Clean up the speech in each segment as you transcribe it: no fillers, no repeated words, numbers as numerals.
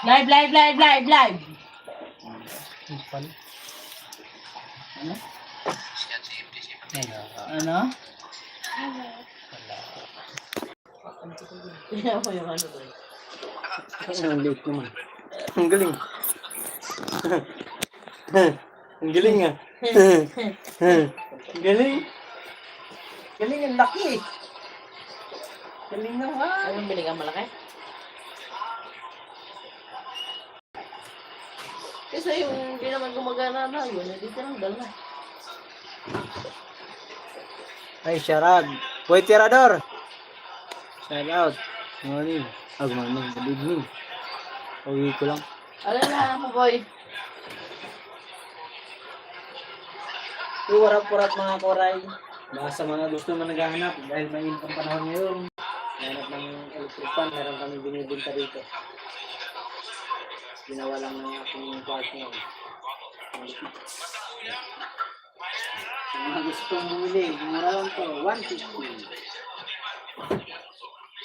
Live, live, live, live, live. Ano? Ano? Tingnan mo yung ano doon. Ang liit naman. Ang galing. Ang galing ah. Ang galing. Galing, ang laki. Galing naman. Anong bilig ang malaki? Kasi yung hindi naman gumagana na yun, hindi ka lang dala. Ay, Sharad. Boy Tirador. Shout out. Morning. Good morning. Good evening. Uwi ko lang. Alin na mo, boy? Warap-warap mga koray. Baka sa mga gusto na naghahanap dahil mainit ang panahon ngayon. Hanap ng electric fan, meron kami binibinta dito. Ginawa lang ng aking partner. Ang mga gustong bumili, mura lang to, 150.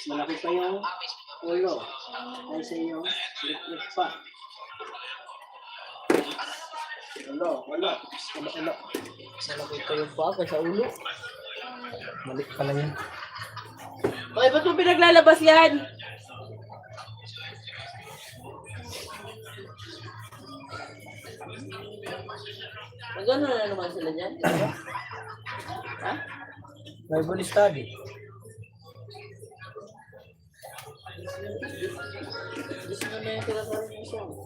Malaki pa yung ulo. Ay sa iyo, electric fan. Ulo. Malaki pa yung baka sa ulo. Mali pala yan. Okay, ba't mo pinaglalabas yan? Magano na naman sila dyan? Ha? Bible study. Gusto na yung tinatawag yung song.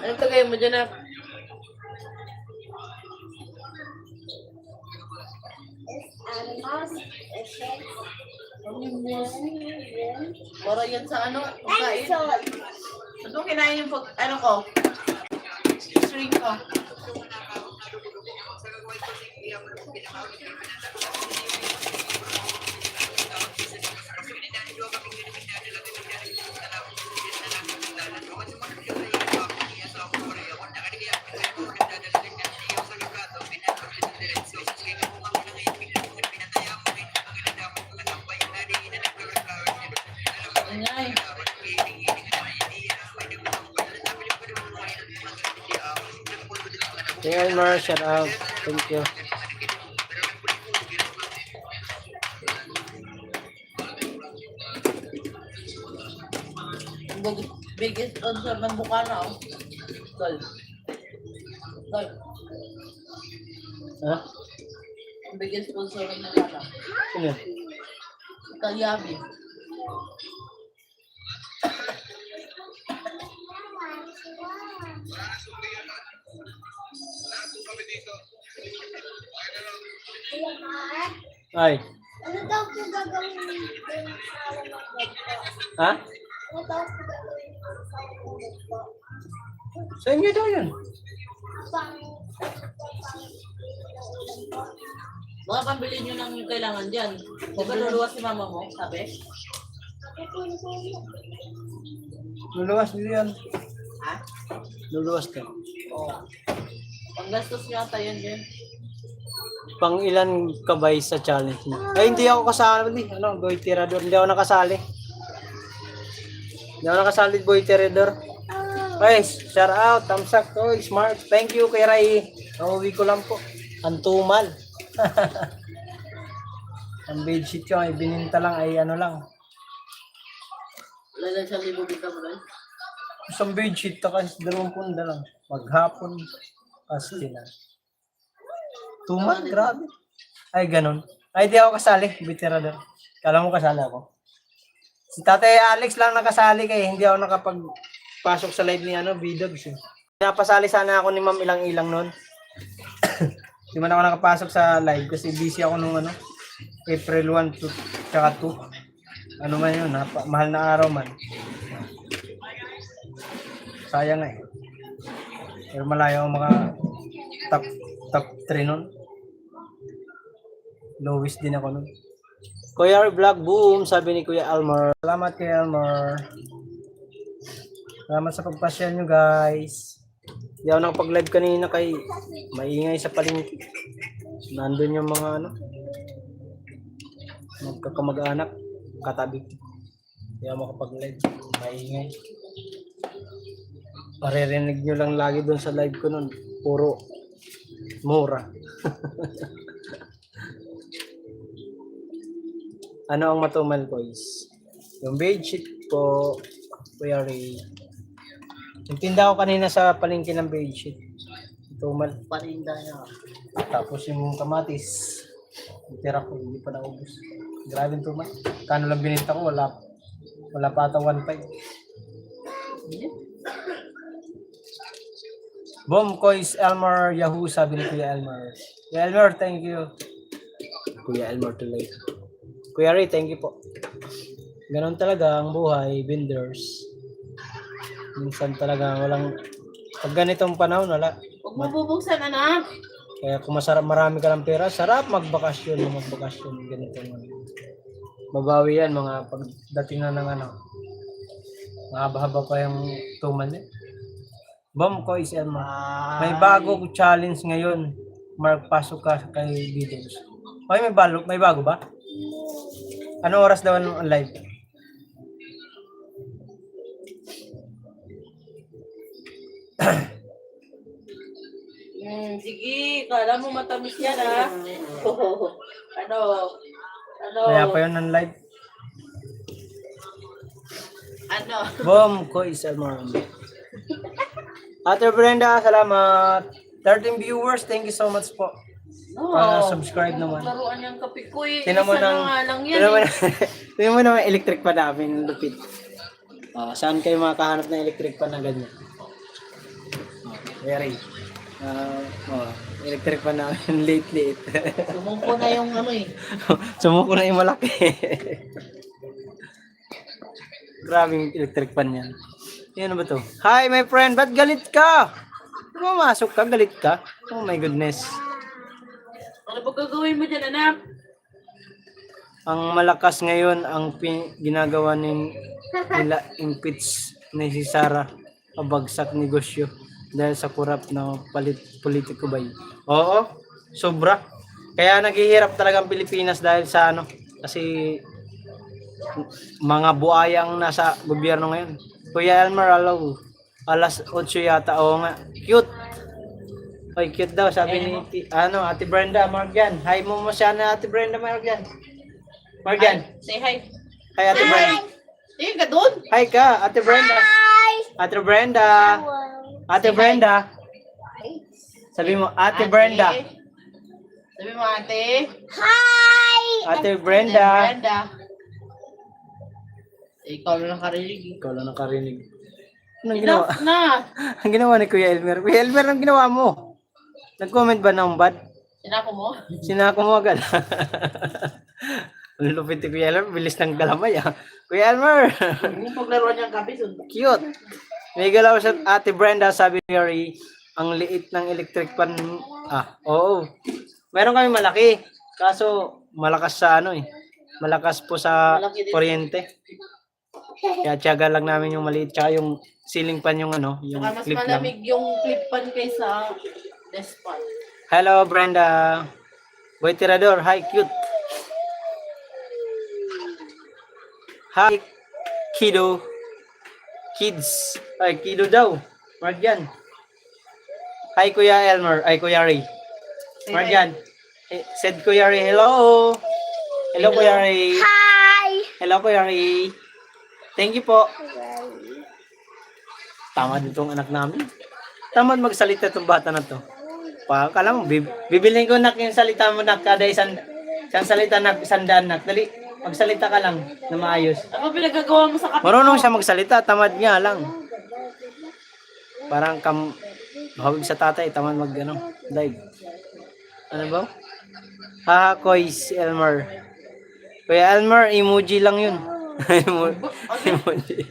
Anong tagay mo dyan, Nak? Para yan sa ano? Kain. Ano kinain yung ano ko? String ko. Ingay. Hey Elmer, shout out. Thank you. Biggest sponsor ng Bukana, oh. Dol. Ha? Ang biggest sponsor ng Bukana. Sino? Kalyabi. Ay. Ano daw po gagawin dito Ha? Ano daw po gagawin dito Sa inyo daw yun. Mga pambili nyo ng kailangan dyan. Di ba luluwas si mama mo, sabi? Luluwas din yan. Ha? Luluwas ka. Oo. Panggastos nyo ata yun dyan. Pang ilan ka ba sa challenge mo? Ay, hindi ako kasali. Ano, Boy Tirador. Hindi ako nakasali. Hindi ako nakasali, Boy Tirador. Ay, shout out. Thumbs up. Oh, smart. Thank you kay Rai. Nauwi ko lang po. Antumal. Ang bedsheet ko, ay bininta lang, ay ano lang. Wala lang siyang libo dito mo lang. Isang bedsheet, takas 20 lang. Maghapon, kasi na. Tumal, grabe. Ay, ganun. Ay, di ako kasali, Bitirador. Kala mo kasali ako. Si Tatay Alex lang nakasali kaya hindi ako nakapagpasok sa live ni Bidogs. Napasali sana ako ni Ma'am ilang-ilang noon. Hindi man ako nakapasok sa live kasi busy ako nung April 1 to tsaka 2. Ano man yun, mahal na araw man. Sayang eh. Pero malayo ako mga top 3 nun. Lowest din ako nun. Kuya Vlog Boom, sabi ni Kuya Elmer. Salamat Kuya Elmer. Salamat sa pagpasyal nyo, guys. Hindi ako nakapag-live kanina kay maingay sa palengke. Nandun yung mga magkakamag-anak, katabi. Hindi ako makapag-live. Maingay. Maririnig nyo lang lagi doon sa live ko nun. Puro mura. Ano ang matumal ko is yung bedsheet po, Kuya Ray. Nagtinda ako kanina sa palengke ng bedsheet. Matumal. Paninda niya. Tapos yung kamatis. Tira ko, hindi pa naubos. Grabe yung tumal. Kano lang binenta ko, wala pa ata 1.5. Boom, Kois Elmer Yahoo, sabi ni Kuya Elmer. Kuya Elmer, thank you. Kuya Elmer tuloy. Kuya Ray, thank you po. Ganon talaga ang buhay, vendors. Minsan talaga walang, pag ganitong panahon, wala. Huwag mo bubuksan, anak. Kaya kung masarap, marami ka ng pera, sarap magbakasyon. Ganito. Babawi yan, mga pagdating na ng mahaba-haba pa yung tumal eh. Bom ko is Elmer. May bago challenge ngayon. Mark, pasok ka kay videos. Okay, may bago ba? Ano oras daw ang live? Sige, kala mo matamis yan, ha? Ano? Kaya pa yun ang live. Ano? Bom ko is Elmer. Ate Brenda, salamat. 13 viewers, thank you so much po. No. Subscribe naman. Laruan yung kape ko eh. Tinan mo Isa ng, na nga lang yan eh. Tinan mo naman electric pa namin, lupit. Saan kayo makahanap ng electric pa na ganyan? Very. Electric pa namin, late. Sumungko na yung eh. Sumuko na yung malaki. Grabing electric pan yan. Yan ba to? Hi my friend, ba't galit ka? Pumasok ka, galit ka? Oh my goodness. Ano ba gagawin mo dyan, anak? Ang malakas ngayon ang ginagawa nila impeach ni si Sara, pabagsak negosyo dahil sa kurap na politiko ba yun? Oo, sobra. Kaya naghihirap talaga ang Pilipinas dahil sa kasi mga buayang nasa gobyerno ngayon. Kuya Elmer, alas 8 yata. Oo nga, cute. Oy, cute daw, sabi ni Ate Brenda Morgan. Hi mo siya na Ate Brenda Morgan. Say hi. Hi Ate Brenda. Tingin ka doon. Hi ka, Ate Brenda. Ate Brenda. Ate Brenda. Sabi mo, Ate Brenda. Sabi mo, ate. Hi! Ate Brenda. Ikaw lang nakarinig. Ikaw lang nakarinig. Anong ginawa? Enough na. Ang ginawa ni Kuya Elmer. Kuya Elmer, anong ginawa mo? Nag-comment ba ng bad? Sinako mo? Sinako mo agad. Ang lupit ni Kuya Elmer. Bilis ng galamay Kuya Elmer. Yung paglaruan niyang kape, Cute. May galaw sa Ate Brenda, sabi ni Ray, ang liit ng electric pan. Oo. Meron kami malaki. Kaso, malakas sa malakas po sa kuryente. Kaya tiyaga lang namin yung maliit. Tsaka yung ceiling fan yung yung mas clip lang. malamig yung clip pan kaysa desk fan. Hello, Brenda. Boy Tirador. Hi, cute. Hi, kiddo. Kids. Ay, kiddo daw. Marjan. Hi, Kuya Elmer. Ay, Kuya Ray. Marjan. Said Kuya Ray, hello. Hello, Kuya Ray. Hi! Hello, Kuya Ray. Thank you po. Tamad itong anak namin. Tamad magsalita itong bata na to. Kala mo, bibilhin ko nak yung salita mo nak kada isang salita nak, isandaan nak. Dali, magsalita ka lang na maayos. Ano pinagagawa mo sa kape? Marunong siya magsalita, tamad nga lang. Parang bahawig sa tatay, tamad dive. Ano ba? Kois Elmer. Kuya Elmer, emoji lang yun. Emoji.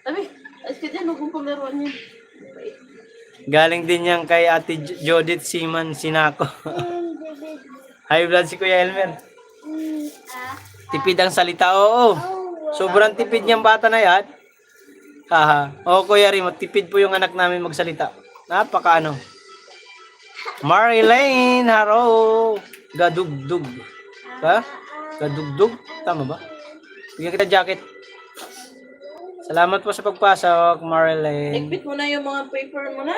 Sabi, ayos ka dyan, huwag mong paglaruan yun. Galing din yan kay Ate Judith Siman Sinako. High blood si Kuya Elmer. Tipid ang salita, oo. Sobrang tipid niyang bata na yan. Haha. O Kuya Ray, matipid po yung anak namin magsalita. Napaka ano. Marilyn, haro. Gadugdug. Ha? Gadugdug? Tama ba? Bigyan kita jacket. Salamat po sa pagpasok, Marilyn. Ligpit mo na yung mga paper mo na.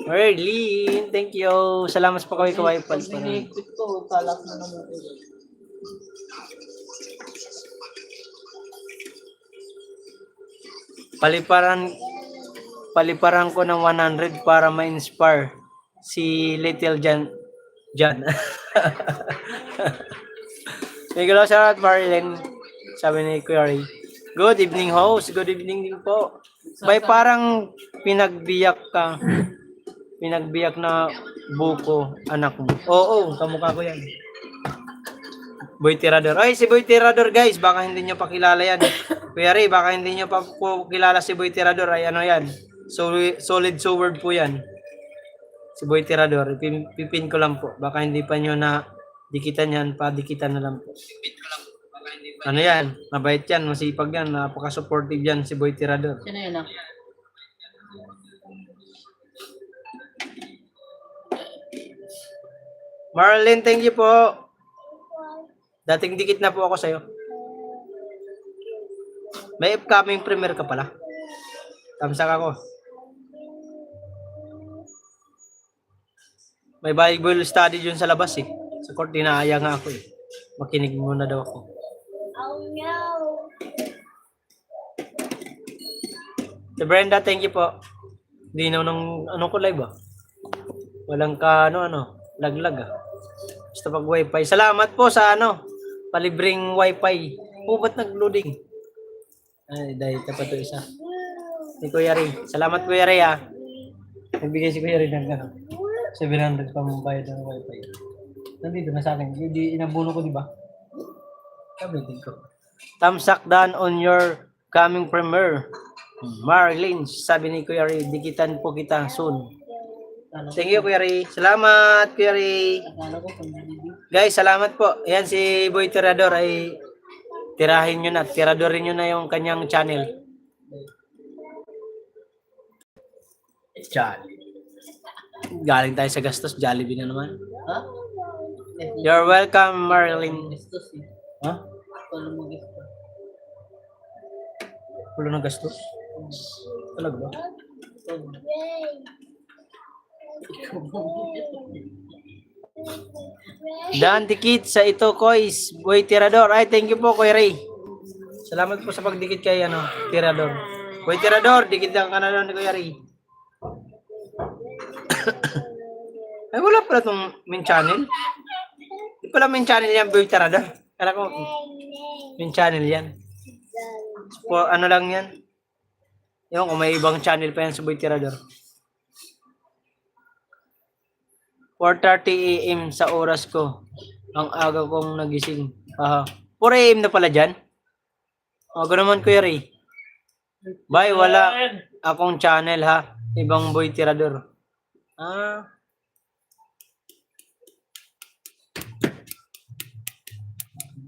Marilyn, thank you. Salamat sa pagkaway-kaway. Pag binigpit ko, talak na naman ulit. Paliparan ko ng 100 para ma-inspire si Little Jan. Sige lang, shout out Marilyn. Sabi ni Kuya Ray. Good evening, host. Good evening din po. Bay, parang pinagbiyak ka. Pinagbiyak na buko, anak mo. Oo, kamukha ko yan. Boy Tirador. Ay, si Boy Tirador, guys. Baka hindi nyo pa kilala yan. Kuya Ray, baka hindi nyo pa po kilala si Boy Tirador. Ay, ano yan? Solid sword po yan. Si Boy Tirador. Pipin ko lang po. Baka hindi pa nyo na dikitan yan. Padikitan na lang po. Ano yan? Mabait yan. Masipag yan. Napaka-supportive yan si Boy Tirador. Sino yun ah? Marlene, thank you po. Dating dikit na po ako sa'yo. May upcoming premiere ka pala. Tamsak ako. May Bible study dyan sa labas eh. Sa court, dinaaya nga ako eh. Makinig muna daw ako. Oh no. Si Brenda, thank you po. Dinaw ng ano ko live ah. Walang ka laglag ah. Basta pag wifi. Salamat po sa palibreng wifi. Oh, ba't nag-loading? Ay, dahil pa to isa. Si Kuya Ray. Salamat Kuya Ray ah. Nagbigay si Kuya Ray ng 700 pa mong bayad ng wifi. Nandito na sa akin. Hindi inabuno ko, di ba? Sabitin ko. Thumbs up down on your coming premiere. Marilyn, sabi ni Kuya Ray, dikitan po kita soon. Thank you, Kuya Ray. Salamat, Kuya Ray. Guys, salamat po. Yan si Boy Tirador ay tirahin nyo na. Tiradorin nyo na yung kanyang channel. Jollibee. Galing tayo sa gastos. Jollibee na naman. Ha? You're welcome, Marilyn. Gastos eh. Ha? Paano mo gastos? Pulo ng gastos? Talaga ba? Dan dikit sa ito, Kois. Boy Tirador. Ay, thank you po, Kuya Ray. Salamat po sa pagdikit kay Tirador. Boy Tirador, dikit lang ka na doon ni Kuya Ray. Ay, wala pala itong main channel. Hindi pala main channel yan, Boy Tirador. Kala ko, main channel yan. Po, ano lang yan? Yung kung may ibang channel pa yan sa Boy Tirador. 4:30 AM sa oras ko. Ang aga kong nagising. 4 AM na pala dyan? Aga naman, Kuya Ray. Bye, wala akong channel ha. Ibang Boy Tirador.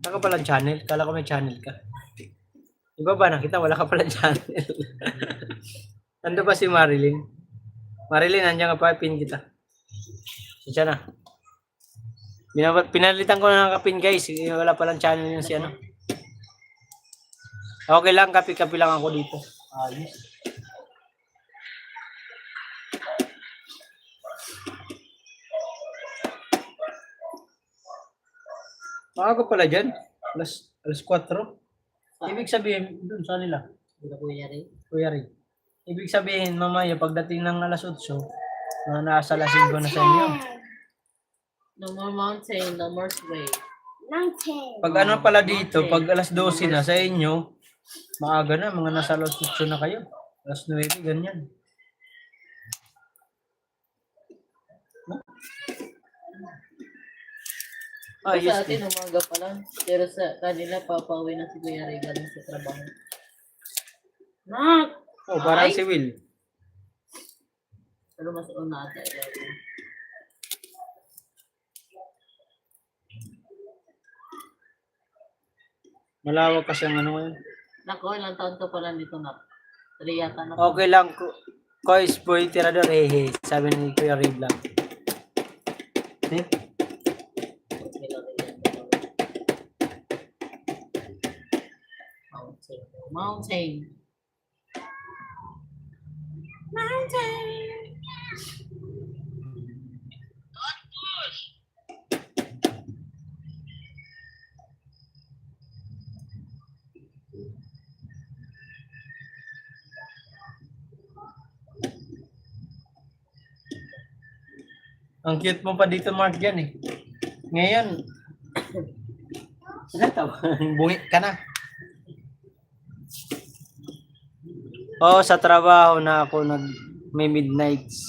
Saka pala channel? Kala ko may channel ka. Iba ba nakita? Wala ka pala channel. Nando ba si Marilyn? Marilyn, nandiyan ka pa. Pin kita. Siya na. Pinalitan ko na ng kapin guys. Wala palang channel yun si Okay lang, kapi-kapi lang ako dito. Ayos. Maaga pala dyan. Alas 4. Ibig sabihin, dun sa nila. Kuya Ray. Kuya Ray. Ibig sabihin, mamaya, pagdating ng alas 8, nasa alas 5 na sa inyo. No more mountain, no more sway. Mountain. Pag ano pala dito, pag alas 12 na sa inyo, maaga na, mga nasa alas 8 na kayo. Alas 9, ganyan. Sa Yes. atin, umaga pa lang. Pero sa kanila, papauwi na si Kuya Ray galing sa trabaho. Nak! Oh, parang Ay! si Will. Pero mas una ata. Malawak kasi ang ano ngayon. Nako, ilang taon to pala nito na. 3 yata na. Okay lang. Kois, boy, tirador, hehe. Sabi ni Kuya Ray Blanc. Eh? Mountain. Ang cute mo pa dito, Mark, yan eh. Ngayon, bungi ka na. Oo, sa trabaho na ako may midnights.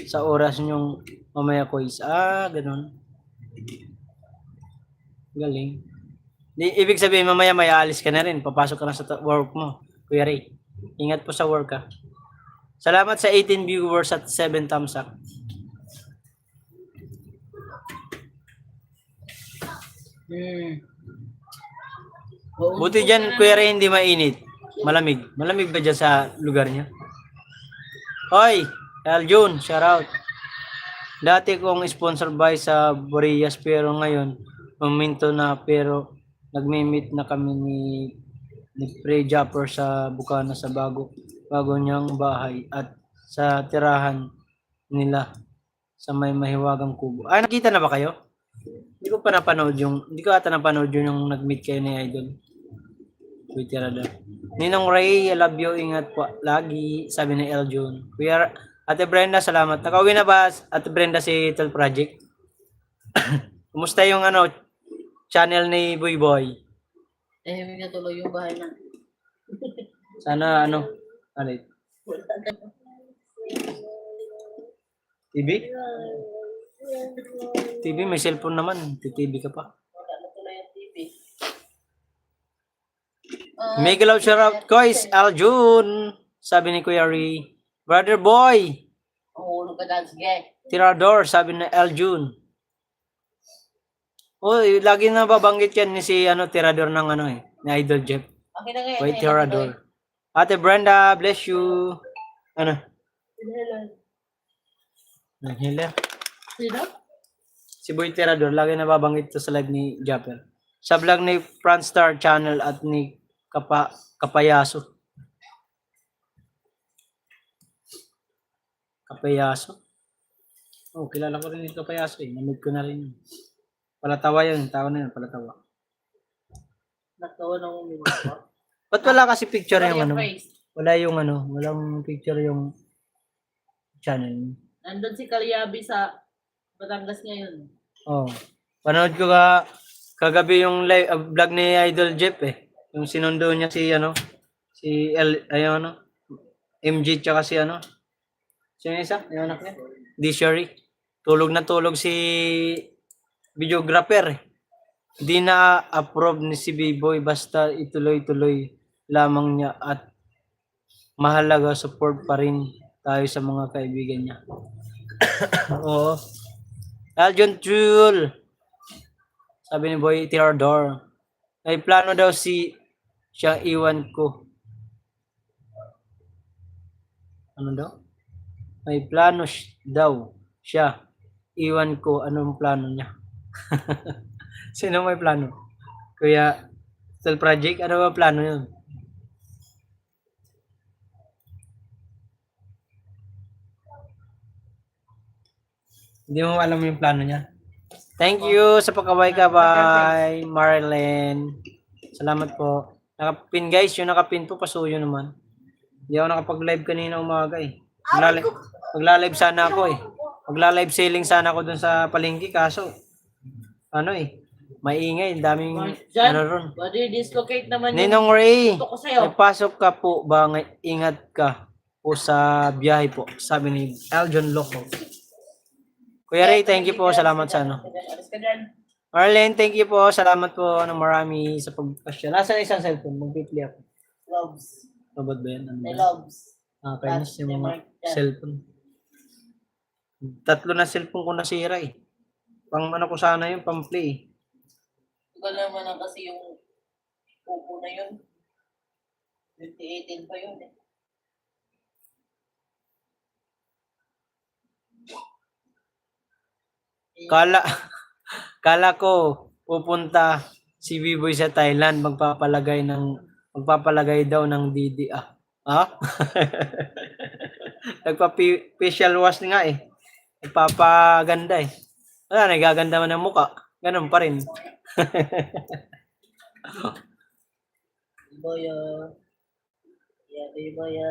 Sa oras nyong mamaya ko is, ganun. Galing. Ibig sabihin, mamaya may aalis ka na rin. Papasok ka na sa work mo. Kuya Ray, ingat po sa work ka. Salamat sa 18 viewers at 7 thumbs up. Buti dyan, Kuya Ray, hindi mainit. Malamig. Malamig ba dyan sa lugar niya? Hoy, Aljun, shout out. Dati kong sponsor by sa Boreas pero ngayon, momento na pero nagme-meet na kami ni Pre Japper sa Bukana sa bago niyang bahay at sa tirahan nila sa may mahiwagang kubo. Nakita na ba kayo? Hindi ko ata napanood yung nag-meet kayo ni Idol. Twitter na. Ninong Ray, I love you, ingat po lagi, sabi ni Eljun. Kuya Ate Brenda, salamat. Nakauwi na ba Ate Brenda si Tel Project? Kumusta yung channel ni Boy Boy? May natuloy yung bahay na. Sana alit. TV? TV, may cellphone naman. TV ka pa. Wala natuloy yung TV. Mega love shout out, Kois, Aljun. Sabi ni Kuya Ray. Brother Boy. Hulog ka dahil, sige. Tirador, sabi ni Aljun. Uy, lagi na babanggit yan ni si Tirador ng ni Idol Jeff. Okay na ngayon. Wait, Tirador. Ate Brenda, bless you. Healer. Sino? Si Boy Tirador, lagi na babanggit to sa live ni Japper. Sa vlog ni Franstar Channel at ni Kapayaso. Kapayaso? Oh, kilala ko rin yung Kapayaso eh. Namig ko na rin. Palatawa yun. Tao na yun, palatawa. Natawa ng umiwas. Ba't wala kasi picture yung Wala Wala yung walang picture yung channel. Nandun si Kalyabi sa Batangas ngayon. Oh. Panood ko kagabi yung live vlog ni Idol Jeff eh. Yung sinundo niya si MG tsaka si sino isa? Yung anak niya? Dishery. Tulog na tulog si videographer eh. Hindi na approve ni si B-Boy basta ituloy-tuloy lamang niya at mahalaga support pa rin tayo sa mga kaibigan niya. Oo. Aljun Jul. Sabi ni Boy Tirador. May plano daw siyang iwan ko. Ano daw? May plano daw siya. Iwan ko. Anong plano niya? Sino may plano? Kuya Tel Project, ano ba plano yun? Hindi mo alam yung plano niya. Thank you sa pagkabay ka, bye, Marilyn. Salamat po. Nakapin guys, yung nakapin po, pasuyo naman. Hindi ako nakapag-live kanina umaga eh. Magla-live sana ako eh. Magla-live selling sana ako dun sa palengke, kaso maingay, daming ron. Body dislocate naman Ninong Ray, gusto ko sa'yo. pasok ka po ba? Ingat ka po sa biyahe po, sabi ni Aljon Loco. Kuya Ray, thank you po. Salamat sa Alis ka dyan. Marlene, thank you po. Salamat po ng marami sa pagpasya. Nasaan isang cellphone? Mag-play ako. Loves. Robot ba yan? May loves. Kainis yung mga cellphone. 3 na cellphone ko nasira eh. Pang ko sana yun, pang play. Ikaw naman kasi yung upo na yun. 2018 pa yun eh. Kala, kala ko pupunta si B-Boy sa Thailand magpapalagay daw ng Didi. Ah? Nagpa-facial wash nga eh. Nagpapaganda eh. Wala, nagaganda man ang mukha. Ganun pa rin. Boyo. Yeah, boyo.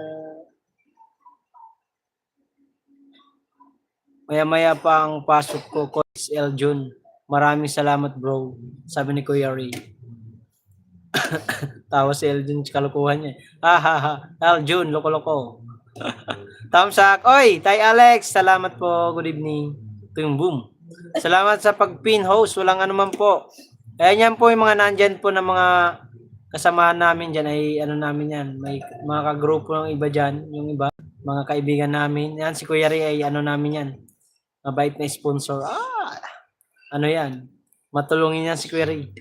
Maya-maya pa ang pasok ko, Coach Eljun. Maraming salamat, bro. Sabi ni Kuya Ray. Tawa si Eljun, kalukuhan niya. Ha, ha, ha. Eljun, loko-loko. Thumbs up. Oy, Tay Alex, salamat po. Good evening. Ito yung boom. Salamat sa pag-pin host. Walang anuman po. Kaya yan po yung mga nandyan po na mga kasamahan namin dyan ay ano namin yan. May mga kagrupo ng iba dyan. Yung iba, mga kaibigan namin. Yan, si Kuya Ray ay ano namin yan. Mabait na sponsor. Ano yan? Matulungin yan si Kuya Ray.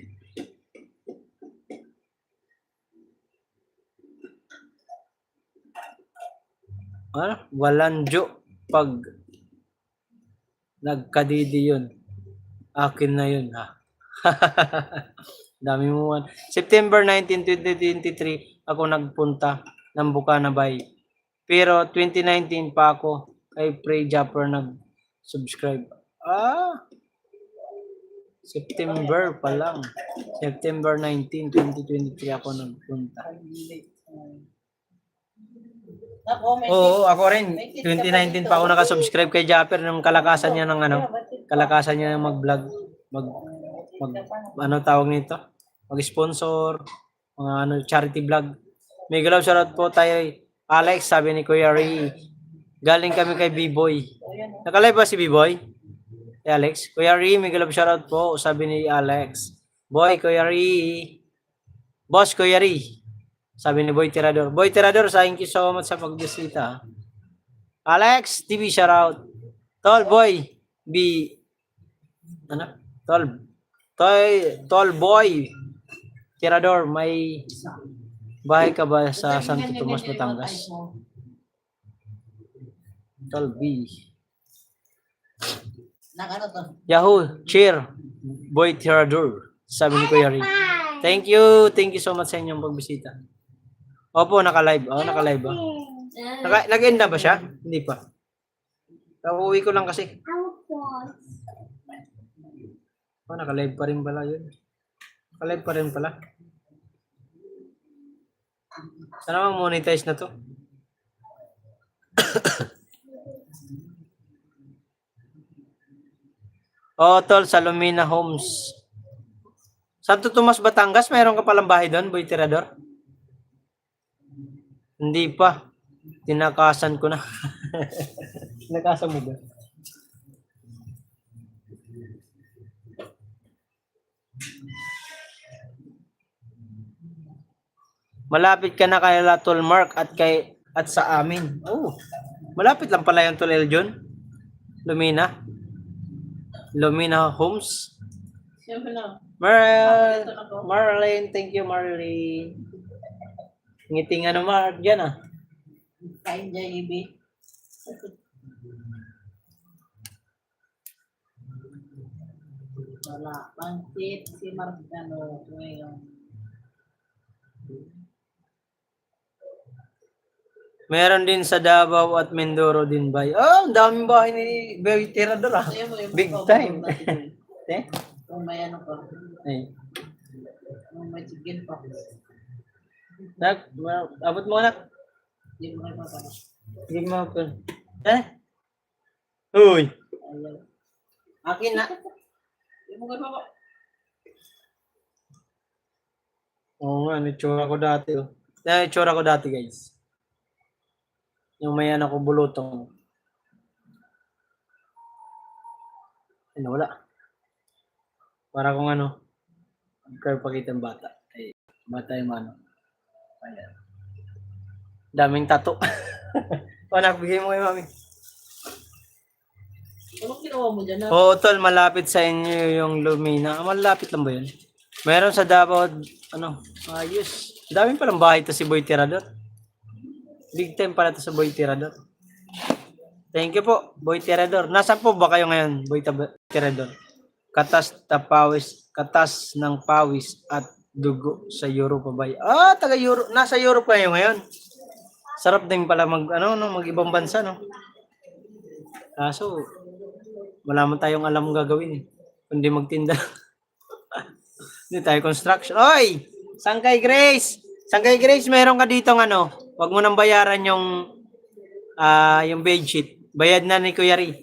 Walanjo pag nagkadidi yun. Akin na yun, ha? Dami mo man. September 19, 2023, ako nagpunta ng Bukana Bay. Pero 2019 pa ako kay Pray Japper nag-subscribe. September pa lang. September 19, 2023 ako nagpunta. Oo, ako rin. 2019 pa ako nakasubscribe kay Japper nung kalakasan niya ng kalakasan niya ng mag-vlog, ano tawag nito? Mag-sponsor, mga charity vlog. May galaw shoutout po tayo, Alex, sabi ni Kuya Ray. Galing kami kay B-Boy. Nakalive ba si B-Boy? Alex, Kuya Ray, may galaw shoutout po, sabi ni Alex. Boy, Kuya Ray. Boss, Kuya Ray. Sabi ni Boy Tirador. Boy Tirador, thank you so much sa pagbisita. Alex, TV shoutout. Tol Boy, Tol Boy Tirador, may bahay ka ba sa Santo Tomas, Batangas? Tol B. Yahoo, cheer. Boy Tirador, sabi ni Kuya Ray. Thank you so much sa inyong pagbisita. Opo, naka-live. Naka-live ba? Nag-end na ba siya? Hindi pa. Kauwi ko lang kasi. Naka-live pa rin pala yun. Naka-live pa rin pala. Sana ma-monetize na to. Tol, Salomina Homes. Santo Tomas, Batangas, mayroon ka palang bahay doon, Boy Tirador? Hindi pa. Tinakasan ko na. Tinakasan mo ba? Malapit ka na kay Tol Mark at sa amin. Malapit lang pala yung Tol Eljon. Lumina Homes. Marlene, thank you Marlene. Ngiting Mark dyan Kain dyan, Ibi. Wala. Pansit, si Marcano. Meron din sa Davao at Mindoro din ba? Ang daming bahay ni Boy Tirador. Big time. Kung may ano pa. Kung may chicken pa. Abot mo anak. Hindi mo kayo pa. Hindi mo pa. Uy. Akin na. Hindi mo kayo pa. Oo nga, itsura ko dati. Itsura ko dati guys. Yung may ko bulutong. Wala. Para kung kaya pakita ng bata. Bata yung Ayan. Daming tato. Nagbigay mo kay mami. Anong ginawa mo dyan? Tol, malapit sa inyo yung Lumina. Malapit lang ba yun? Meron sa Davao, ayos. Daming palang bahay to si Boy Tirador. Big time pala to sa Boy Tirador. Thank you po, Boy Tirador. Nasaan po ba kayo ngayon, Boy tirador. Katas ng pawis at dugo sa Europa ba? Taga Europe. Nasa Europe kayo ngayon. Sarap din pala mag-ibang bansa, no? Kaso, wala man tayong alam gagawin, eh. Kundi magtinda. Hindi tayo construction. Oy! Sangkay Grace! Sangkay Grace, meron ka ditong wag mo nang bayaran yung bedsheet. Bayad na ni Kuya Ri.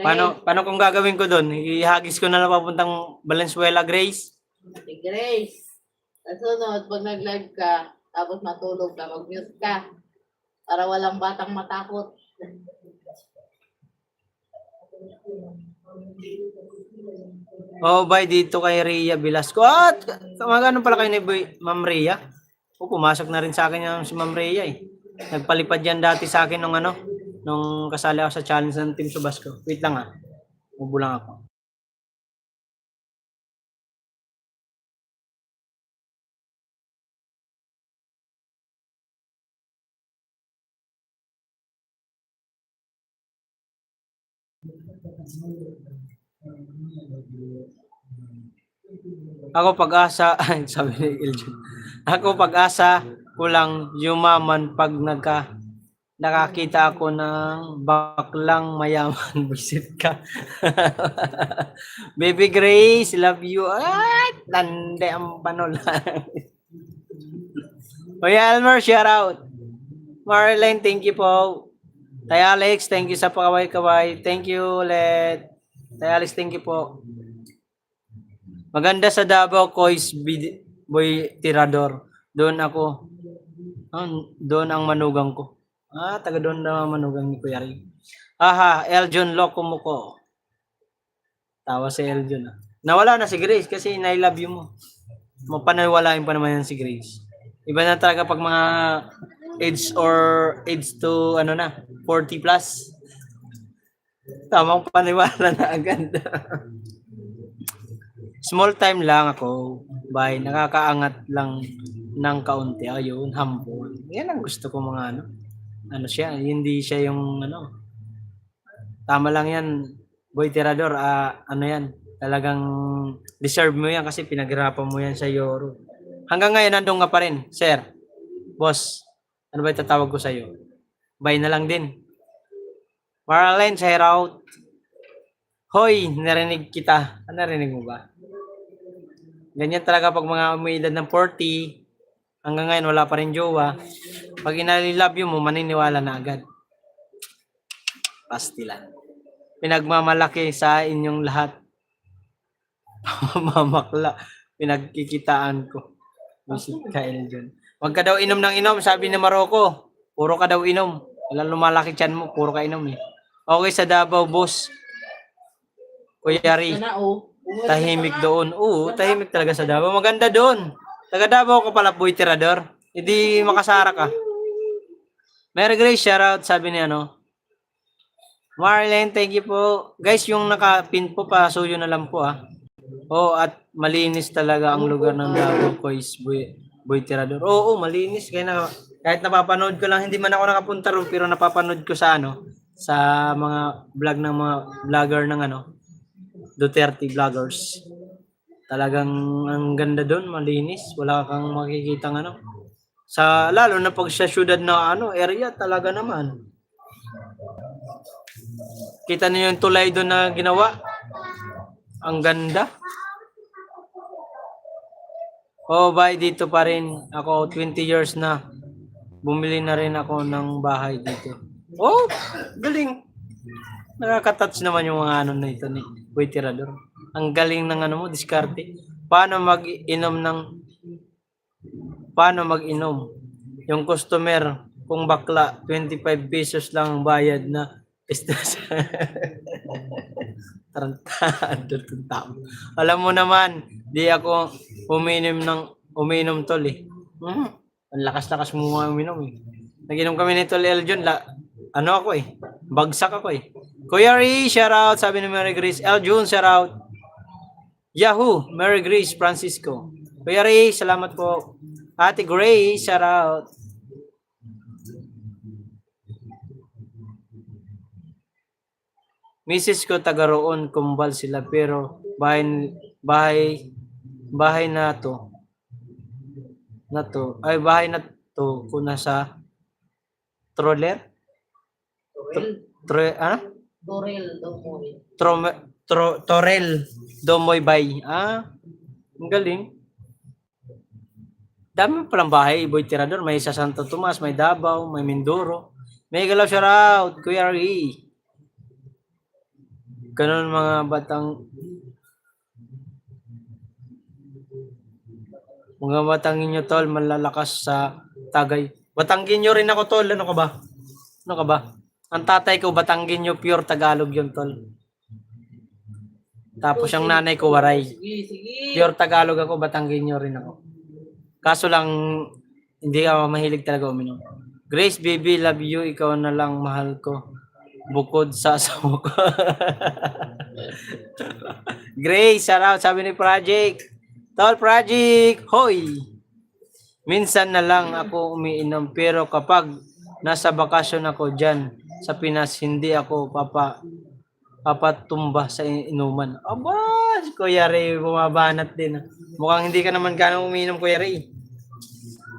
Paano kung gagawin ko doon? Ihagis ko na lang papuntang Valenzuela, Grace? Grace, kasunod, pag nag-live ka, tapos matulog ka, mag-mute ka. Para walang batang matakot. Bye dito kay Rhea Velasco. Magano pala kayo ni Ma'am Rhea? Pumasok na rin sa akin yung si Ma'am Rhea, eh. Nagpalipad yan dati sa akin nung kasali ako sa challenge ng Team Subasco. Wait lang, Ubo lang ako. Ako pag-asa, sabi ni Eljon. Ako pag-asa ko lang yumaman pag nakakita ako ng baklang mayaman. Visit ka. Baby Grace, love you. Tande ang panulan. Oy, Elmer, shout out. Marlene, thank you po. Tay Alex, thank you sa pakaway-kaway. Thank you ulit. Tay Alex, thank you po. Maganda sa Davao, Kois Boy Tirador. Doon ako. Doon ang manugang ko. Taga doon na manugang ni Kuya Ray. Eljon Loco mo ko. Tawa si Eljon. Nawala na si Grace kasi na-love you mo. Mapanawalain pa naman yan si Grace. Iba na talaga pag mga age to 40 plus. Tamang paniwala na agad. Small time lang ako. Bye. Nakakaangat lang ng kaunti. Ayun, humble. Yan ang gusto ko mga siya. Hindi siya yung Tama lang yan. Boy Tirador, yan. Talagang deserve mo yan kasi pinaghirapan mo yan sa Euro. Hanggang ngayon, nandun ka pa rin. Sir, boss, ano ba itatawag ko sa'yo? Bye na lang din. Marlene, shout out. Hoy, narinig kita. Narinig mo ba? Ganyan talaga pag mga umiidad ng 40, hanggang ngayon wala pa rin jowa. Pag inalilove you mo, maniniwala na agad. Pastilan. Pinagmamalaki sa inyong lahat. Mamakla. Pinagkikitaan ko. Visit ka, Eljon. Huwag ka daw inom ng inom, sabi ni Maroko. Puro ka daw inom. Wala lumalaki tiyan mo, puro ka inom, eh. Okay, sa Davao, boss. Kuya Ri. Tahimik doon. Oo, tahimik talaga sa Davao. Maganda doon. Taga Davao ka pala, Boy Tirador. Hindi makasara ka. Mary Grace, shoutout, sabi ni Marlene, thank you po. Guys, yung nakapin po, pasuyo na lang po, at malinis talaga ang lugar ng Davao, Kois Boy Tirador. Oo, malinis. Kahit napapanood ko lang, hindi man ako nakapunta ron, pero napapanood ko sa sa mga vlog ng mga vlogger ng Duterte vloggers. Talagang ang ganda doon, malinis. Wala kang makikita lalo na pag sa syudad na area, talaga naman. Kita niyo yung tulay doon na ginawa. Ang ganda. Bye, dito pa rin. Ako, 20 years na. Bumili na rin ako ng bahay dito. Galing. Nakaka-touch naman yung mga na ito ni Boy Tirador. Ang galing ng mo, diskarte. Paano mag-inom? Yung customer, kung bakla, 25 pesos lang bayad na. Tarantado itong tao. Alam mo naman, di ako uminom tol, eh. Ang lakas-lakas mo uminom, eh. Nag-inom kami ni Tol Eljon, bagsak ako, eh. Kuya Ri, shout out, sabi ni Mary Grace. Eljon, shout out. Yahoo, Mary Grace Francisco. Kuya Ri, salamat po. Ate Grace, shout out. Misis ko taga roon, kumbal sila pero bahay bahay na to. Ay bahay na to kung nasa troller? Dorel, Domoy. Torel Domoy Bay. Ang galing. Dami palang bahay, Boy Tirador. May sa Santo Tomas, may Davao, may Mindoro. May galaw shout out, Kuya Ri. Ganun mga batangin nyo tol, malalakas sa Tagay. Batanggin nyo rin ako tol, ano ka ba? Ang tatay ko, Batanggin nyo, pure Tagalog yun tol. Tapos yung nanay ko, Waray. Sige. Pure Tagalog ako, Batanggin nyo rin ako. Kaso lang, hindi ako mahilig talaga uminom. Grace, baby, love you. Ikaw na lang, mahal ko. Bukod sa asawa ko. Grace, shout out, sabi ni Project. Tol Project, hoy! Minsan na lang ako umiinom, pero kapag nasa bakasyon ako dyan sa Pinas, hindi ako papatumba sa inuman. Aba, si Kuya Ray, bumabanat din. Mukhang hindi ka naman ganang umiinom, Kuya Ray.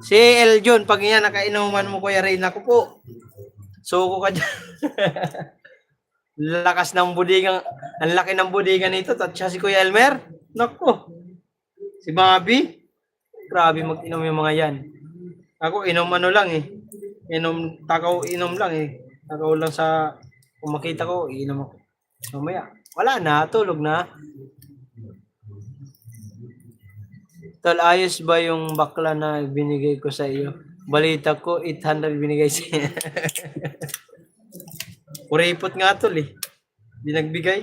Si Eljon, pag yan nakainuman mo, Kuya Ray, naku po. Suko ka dyan. Lakas ng budigan, ang laki ng budigan nito. At siya si Kuya Elmer. Naku. Si Bobby. Grabe mag-inom yung mga yan. Ako, inom lang eh. Inom lang eh. Takaw lang sa, kung makita ko, inom ako. Mamaya, wala na, tulog na. Tol, ayos ba yung bakla na binigay ko sa iyo? Balita ko, 800 binigay sa iyo. Kuripot nga tol eh. Hindi nagbigay.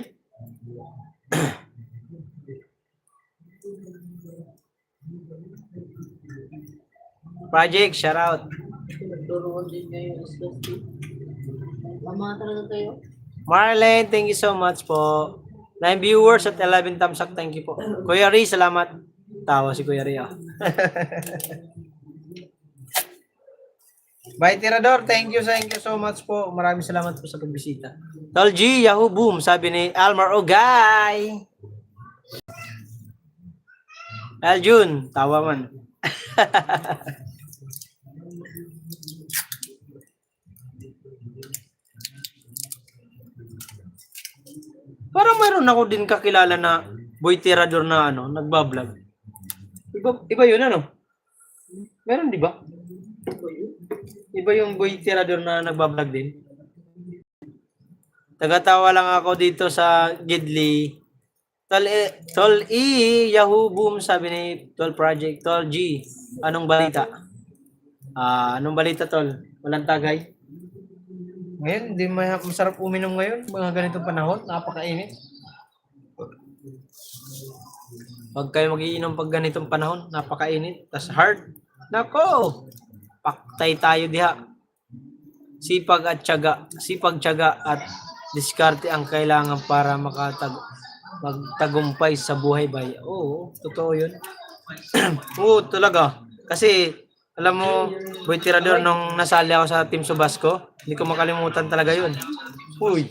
Project, shout out. Nagturuan din ngayon. Mama talaga kayo. Marlene, thank you so much po. 9 viewers at 11 thumbs up. Thank you po. Kuya Ri, salamat. Tawa si Kuya Ri. Bye, Tirador. Thank you so much po. Maraming salamat po sa pagbisita. Tol G, Yahoo Boom, sabi ni Almar Ogay. Aljun, tawa man. Parang mayroon ako din kakilala na Boy Tirador na nagbablog. Iba yun Meron di ba? Iba yung Boy Tirador na nagbablog din. Tagatawa lang ako dito sa Gidli. Tol Yahoo Boom, sabi ni Tol Project. Tol G, anong balita? Anong balita tol? Walang tagay? Ngayon, hindi masarap uminom ngayon. Mga ganitong panahon, napakainit. Pag kayo magiinom pag ganitong panahon, napakainit. Tas hard. Nako! Paktay tayo diha. Sipag, tiyaga at diskarte ang kailangan para magtagumpay sa buhay bay. Oo, totoo yun. Oo, talaga. Kasi, alam mo, Boy Tirador, nung nasali ako sa Team Subasco, hindi ko makalimutan talaga yun. Uy,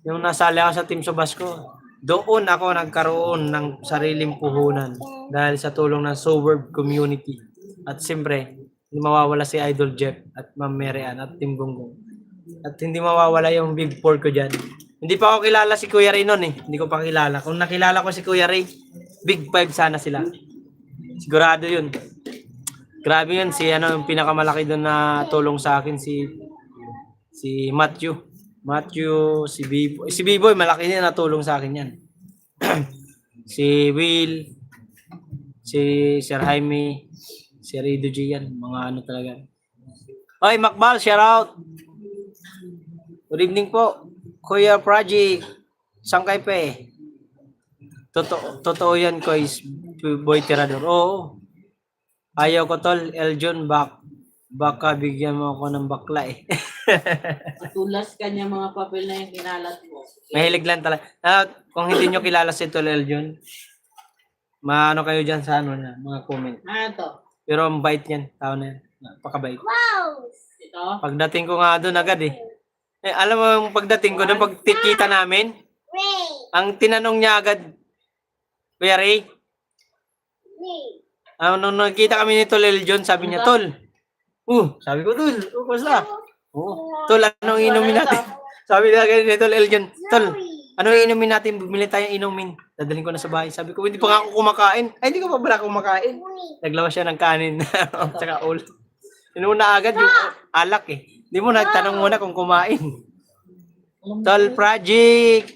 yung nasali ako sa Team Subasco, doon ako nagkaroon ng sariling puhunan dahil sa tulong ng Suburb Community. At siyempre, hindi mawawala si Idol Jeff at Ma'am Mary Ann at Team Gonggong. At hindi mawawala yung Big Four ko dyan. Hindi pa ako kilala si Kuya Ray noon eh. Hindi ko pa kilala. Kung nakilala ko si Kuya Ray, Big Five sana sila. Sigurado yun. Grabe yun. Yung pinakamalaki doon na tulong sa akin, si Matthew. Si Biboy. Si Biboy, malaki din na tulong sa akin yan. Si Will, si Sir Jaime, si Rido G yan. Mga talaga. Oy, Macbal, shout out. Good evening po. Kuya Project, sangkay pa eh. Totoo yan, Boy Tirador. Oo. Ayaw ko tol, Eljon, baka bigyan mo ako ng bakla eh. Tulas ka niya mga papel na yung kinalat mo. Mahilig lang talaga. Kung hindi nyo kilala si Tol Eljon, maano kayo dyan sa mga comment. To. Pero ang bait yan, tao na yan. Napakabait. Wow! Ito. Pagdating ko nga doon agad eh. Eh, alam mo yung pagdating ko, nung pagkikita namin, Ray. ang tinanong niya agad, Kuya Ray, Ray. nung nakita kami ni Tol Eljon, sabi niya, Tol, sabi ko, Tol, kumusta? Tol, anong inumin natin? Sabi niya ni Tol Eljon, Tol, ano inumin natin? Bumili tayong inumin. Dadaling ko na sa bahay. Sabi ko, hindi pa nga ako kumakain. Ay, hindi ko pa pala kumakain. Naglawas siya ng kanin. Tsaka ulo. Inuna agad yung alak eh. Hindi mo nagtanong muna kung kumain. Tol Project.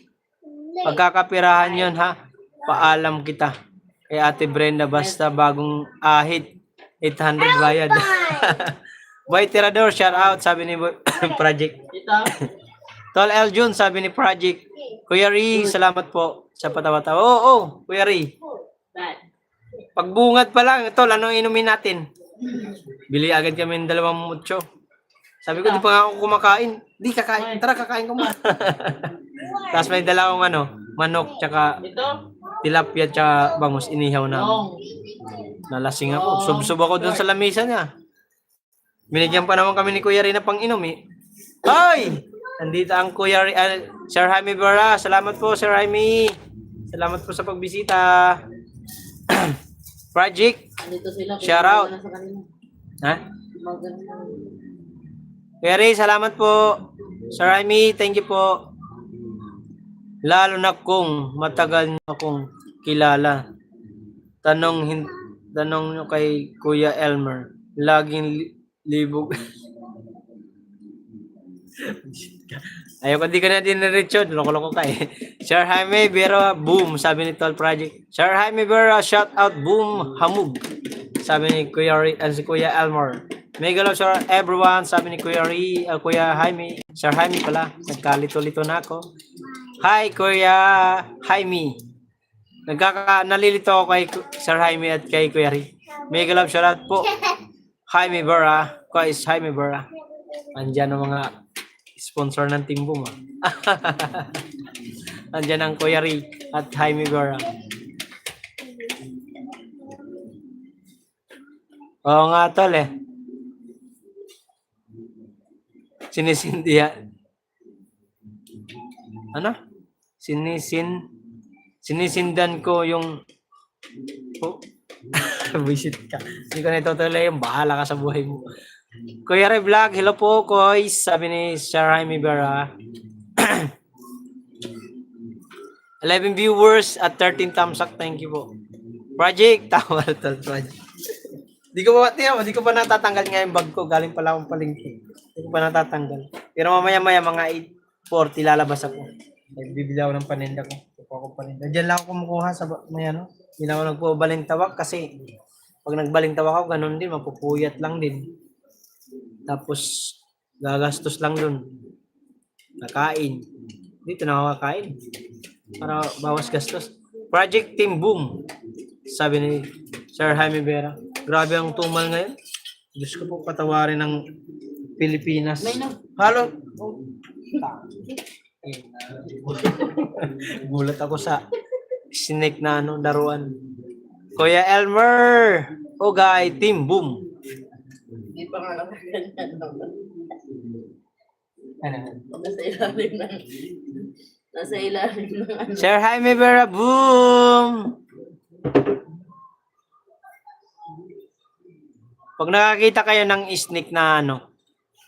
Pagkakapirahan yun ha. Paalam kita. Kay Ate Brenda basta bagong ahit. 800 bayad. Boy Tirador, shout out. Sabi ni Project. Ito. Tol Eljun, sabi ni Project. Kuya Ri, salamat po sa patawa-tawa. Oo, Kuya Ri. Pagbungad pa lang, Tol, ano inumin natin? Bili agad kami ng 2 mucho. Sabi ko, di pa nga ako kumakain. Di, kakain. Tara, kakain ko muna. Tapos may dalawang manok, tsaka Ito. tilapia, tsaka bangus, inihaw na. Long. Nalasing ako. Sub-sub ako dun sa lamisa niya. Binigyan pa naman kami ni Kuya Ri na pang-inom eh. Ay! Nandito ang Kuya Ri, Sir Jaime Barra. Salamat po, Sir Jaime. Salamat po sa pagbisita. Project. Andito sila. Shout out. Sa kanila. Ha? Maganda. Kuya Ri, salamat po. Sir Jaime, thank you po. Lalo na kung matagal niyo akong kilala. Tanong nyo kay Kuya Elmer. Laging libog. Ayoko, di ka na din na-reach. Loko-loko ka eh. Sir Jaime Vera, boom. Sabi ni Tol Project. Sir Jaime Vera, shout out, boom, hamug. Sabi ni si Kuya Elmer. Mega love sir everyone. Sabi ni Kuya Jaime. Sir Jaime pala. Nagkalito-lito na ako. Hi, Kuya Jaime. Nalilito ako kay Sir Jaime at kay Kuya Ri. Mega love shout out po. Jaime Vera. Kuya is Jaime Vera. Andiyan ang mga sponsor ng Team Boom. Andiyan ang Kuya Ri at Jaime Vera. Oo nga tol eh. Sinisindihan. Ano? Sinisindan ko yung visit ka. Hindi ko na itutuloy yung bahala ka sa buhay mo. Kuya Ray Vlog, hello po, Koy. Sabi ni Sir Jaime Vera. 11 viewers at 13 thumbs up. Thank you po. Project, tawa tol project. Di ko pa natatanggal nga yung bag ko. Galing pala akong palengke. Di ko pa natatanggal. Pero mamaya-maya mga 8:40 lalabas ako. Bibili ako ng paninda ko. Kukuha ko paninda. Diyan lang ako kumukuha sa may ano. Hindi na ako nagpabalintawak kasi pag nagbalintawak ako, ganun din. Mapupuyat lang din. Tapos gagastos lang dun. Kakain. Dito na ako kakain. Para bawas gastos. Project Team Boom. Sabi ni Sir Jaime Vera. Grabe ang tumal ngayon. Diyos ko po, patawarin ng Pilipinas. Halo. Gulat ako sa snake na daruan. Kuya Elmer. Ogay, Team Boom. Hindi pa nga ganyan. Ano? Nasa ilalim ng ano. Sir Jaime Vera, boom! Pag nakakita kayo ng snake na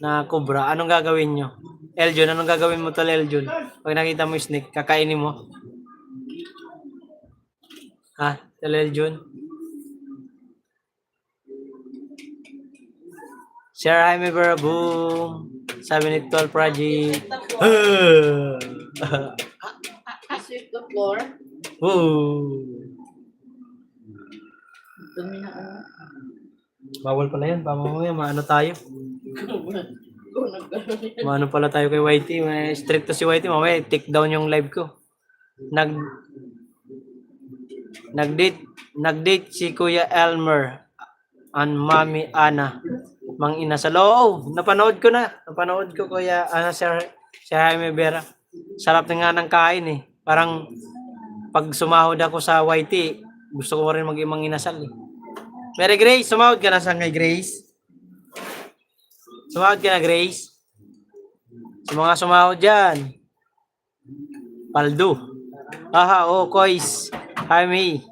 na cobra, anong gagawin nyo? Eljon, anong gagawin mo tol Eljon? Pag nakita mo snake, kakainin mo? Ha? Tol Eljon? Sir Jaime Vera, boom! Sabi ni Tol Project. Sweep the floor. Dumi na ano. Bawal pala yan. Mamaya maano tayo. Maano pala tayo kay Whitey. May strict to si Whitey. Mamaya take down yung live ko. Nag-date si Kuya Elmer and Mami Ana. Mang ina sa loob. Napanood ko na. Napanood ko Kuya Sir Jaime Vera. Sarap na nga ng kain eh. Parang pag sumahod ako sa YT, gusto ko rin mag-imang inasal eh. Mary Grace, sumahod ka na sa kay Grace? Sumahod ka na, Grace? Si Sa mga sumahod dyan. Paldo. Aha, Kois. Hi, May.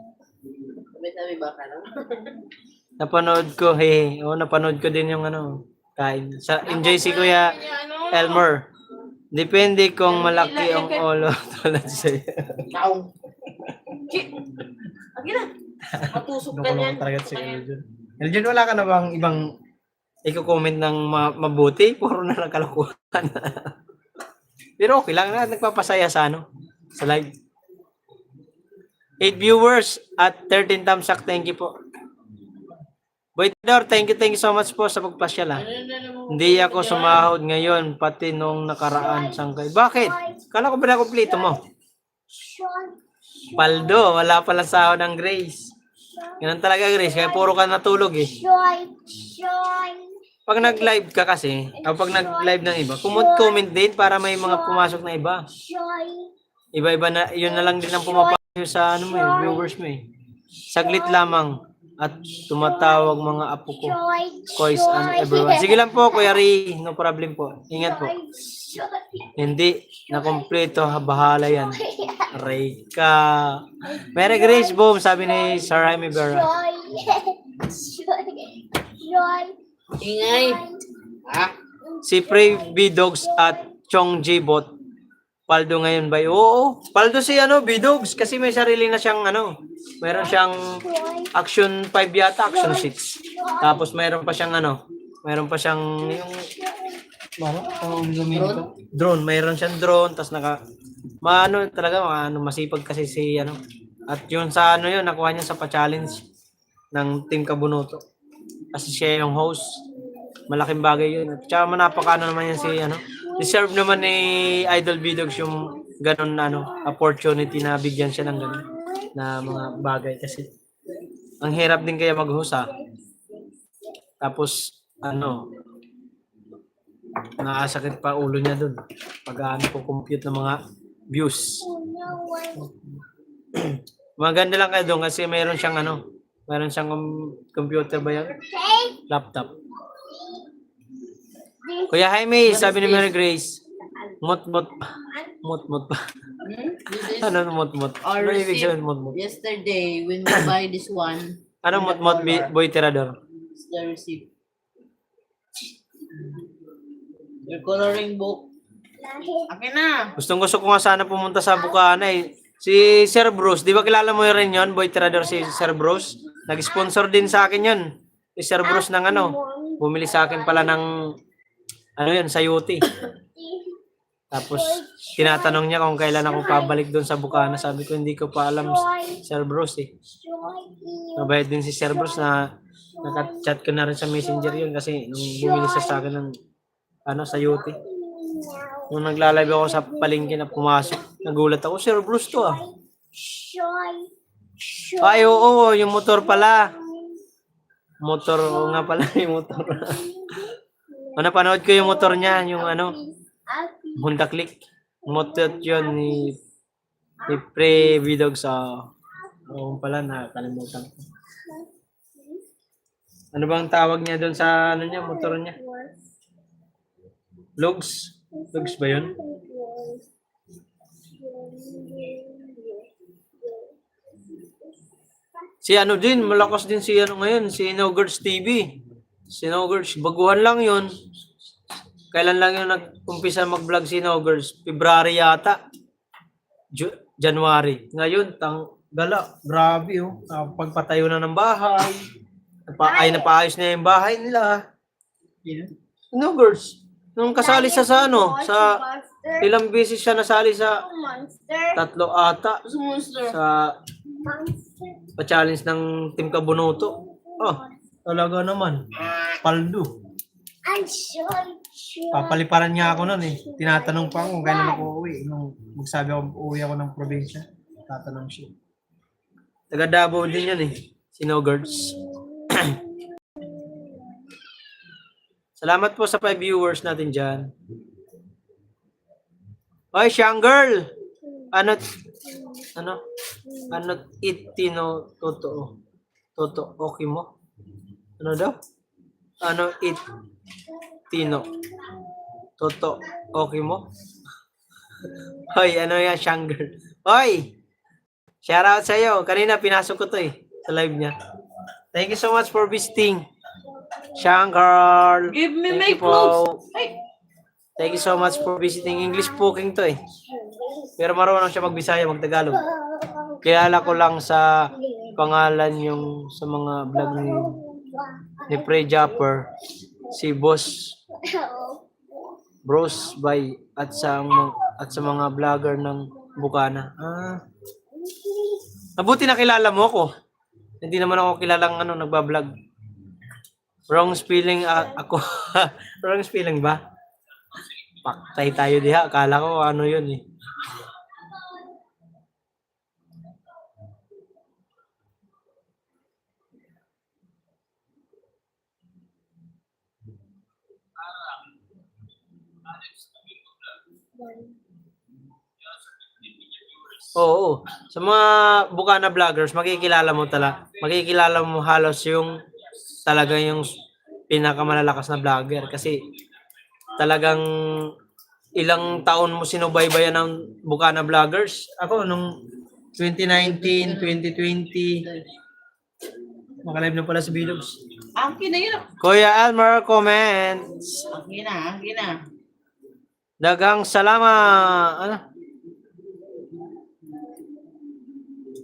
Sabi ba ka, no? Napanood ko, napanood ko din yung kain. Enjoy si Kuya Elmer. Depende kung malaki ang ulo tulad sa'yo. Kaong. Agi na. Matusok ka niyan. Talaga si Eljon. Eljon, wala ka na bang ibang i-comment ng mabuti? Puro na lang kalokohan. Pero okay lang na, nagpapasaya sa sa live. 8 viewers at 13 thumbs up. Thank you po. Boydor, thank you so much po sa pagpasyal. Hindi ako sumahod ngayon, pati nung nakaraan sangkay. Bakit? Kala ko pinakumpleto mo. Paldo, wala pala sahod ng Grace. Ganun talaga, Grace, kaya puro ka natulog eh. Pag nag-live ka kasi, o pag nag-live ng iba, comment din para may mga pumasok na iba. Iba-iba na, yun na lang din ang pumapasok sa viewers mo eh. Saglit lamang at tumatawag mga apo ko. Kois and everyone. Sige lang po, Kuya Ri. No problem po. Ingat po. Hindi na kompleto, bahala yan. Reyka. Merry Grace, boom, sabi ni Sir Jaime Vera. Ingay. Si Prey B-Dogs at Chong J-Bot. Paldo ngayon ba? Oo. Paldo si B-Dogs kasi may sarili na siyang Meron siyang Action 5 yata, Action 6. Tapos meron pa siyang meron pa siyang drone. Meron siyang drone, tapos talaga masipag kasi si At yun sa yun, nakuha niya sa pa-challenge ng Team Kabunoto. Kasi siya yung host. Malaking bagay yun. At saka napaka naman yan si deserve naman ni Idol B-Dogs yung ganun opportunity na bigyan siya ng ganun na mga bagay kasi ang hirap din kaya mag-host Tapos nakasakit pa ulo niya dun pag ko compute ng mga views. Maganda lang kayo doon kasi mayroon siyang computer ba yan? Laptop. Kuya Jaime, sabi ni Mary Grace, mot-mot pa. Mot-mot pa. Mot-mot? Ano ibig sabihin mot-mot? Yesterday, when we buy this one. Ano mot-mot, Boy Tirador? It's the receipt. Your coloring book. Akin na. Gusto ko nga sana pumunta sa Bukana eh. Si Sir Bruce, di ba kilala mo rin yun, Boy Tirador, si Sir Bruce? Nag-sponsor din sa akin yun. Si Sir Bruce ng bumili sa akin pala ng sayuti. Tapos, tinatanong niya kung kailan ako pabalik doon sa Bukana. Sabi ko, hindi ko pa alam, Sir Bruce eh. Nabayad din si Sir Bruce na naka-chat ko na rin sa messenger yun kasi nung bumili siya sa akin ng sayuti. Nung nagla-live ako sa palengke na pumasok, nagulat ako, Sir Bruce to Ay, oo, yung motor pala. Motor, nga pala yung motor. Napanood ko yung motor niya, yung Honda Click. Motor yun ni Pre B-Dogs. Oo pala, nakakalimutan ko. Ano bang tawag niya doon sa motor niya? Lugs? Lugs ba yun? Si din, malakas din si ngayon, si Nogurts TV. Si Nogurts, baguhan lang yun. Kailan lang yung nag-umpisa mag-vlog si Nogurts? February yata. January. Ngayon, gala. Grabe pagpatayo na ng bahay. Napaayos na yung bahay nila. Nogurts. Nung kasali siya sa ilang beses siya nasali sa 3 ata. Sa pa-challenge ng Team Kabunoto. Talaga naman. Paldo. Papaliparan niya ako noon eh. Tinatanong pa ako kung kailan ako uuwi. Nung magsabi ako, uuwi ako ng probinsya. Tatanong siya. Taga Davao din yan eh. Si Nogurts. Salamat po sa 5 viewers natin dyan. Oy, Siyang Girl! Ano itino totoo? Totoo, okay mo? Ano daw? Ano itino? Toto, okay mo? Hoy, ano yan, Shanger? Hoy! Shoutout sa'yo. Kanina pinasok ko to sa live niya. Thank you so much for visiting. Shanger. Give me Thank my you po. clothes. Ay, Thank you so much for visiting. English speaking to Pero marunong siya mag-Bisaya, mag-Tagalog. Kilala ko lang sa pangalan yung sa mga vlog ni Pre Japper, si Boss Bros by at sa mga vlogger ng Bukana. Mabuti na kilala mo ako. Hindi naman ako kilalang nagba-vlog. Wrong spelling ako. Wrong spelling ba? Paktay tayo diha. Akala ko ano yun Oo. Sa mga Bukana vloggers, makikilala mo halos yung talaga yung pinakamalalakas na vlogger kasi talagang ilang taon mo sinubaybayan ng Bukana vloggers. Ako nung 2019, 2020 makalive na pala sa Bilogs. angkin na yun. Kuya Elmer comments. Angkin na. Daghang salamat.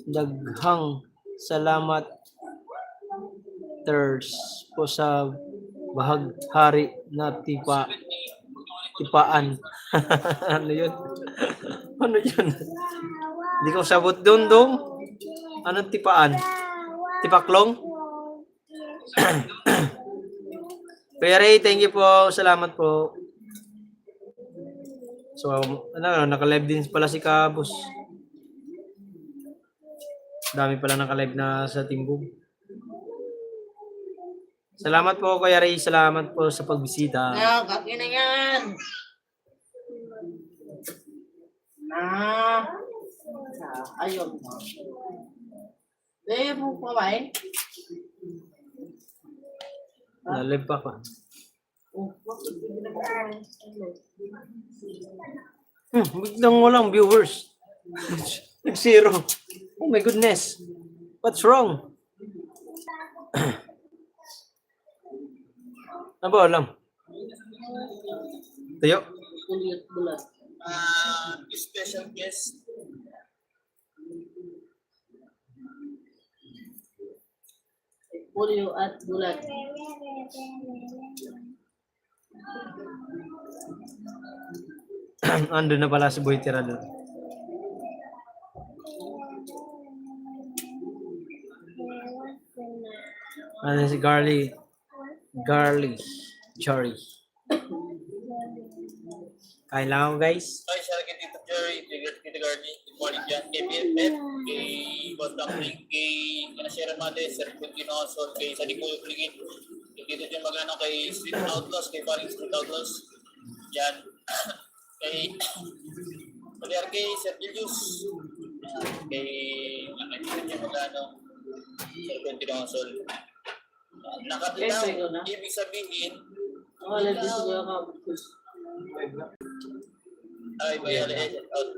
Daghang salamat po sa bahaghari na tipaan. Ano yun? Ano yun? Hindi ko sabot doon. Anong tipaan? Tipaklong? Kuya Ray, thank you po. Salamat po. So, naka-live din pala si Kabus. Dami pala naka-live na sa Timbog. Salamat po, Kuya Ray. Salamat po sa pagbisita. Kaki na yan. Ayun mo. Dahil mo pa ba Nalive pa pa. Biglang walang viewers. Zero. Oh my goodness. What's wrong? Ano ba alam? Tayo. bulat? Special guest. Pulyo at bulat. Ando na pala si Boy Tirador. Ano si Garly Jory. Kain lang ako, guys. Hi, shout out kay Tito Jerry, Tito Garni, good morning dyan. Kay BFF, kay Boss Dumpling, kay Sierra Madre, Sir Quintinoso, kay Sadico Ligit, kay Tito John Magano, kay Street Outlaws, kay Paring Street Outlaws, dyan. Kay Paliar kay Sir Julius, kay Tito John Magano, Sir Quintinoso. Nakatitang, ibig sabihin, Live din siguro ka. ay, violation out.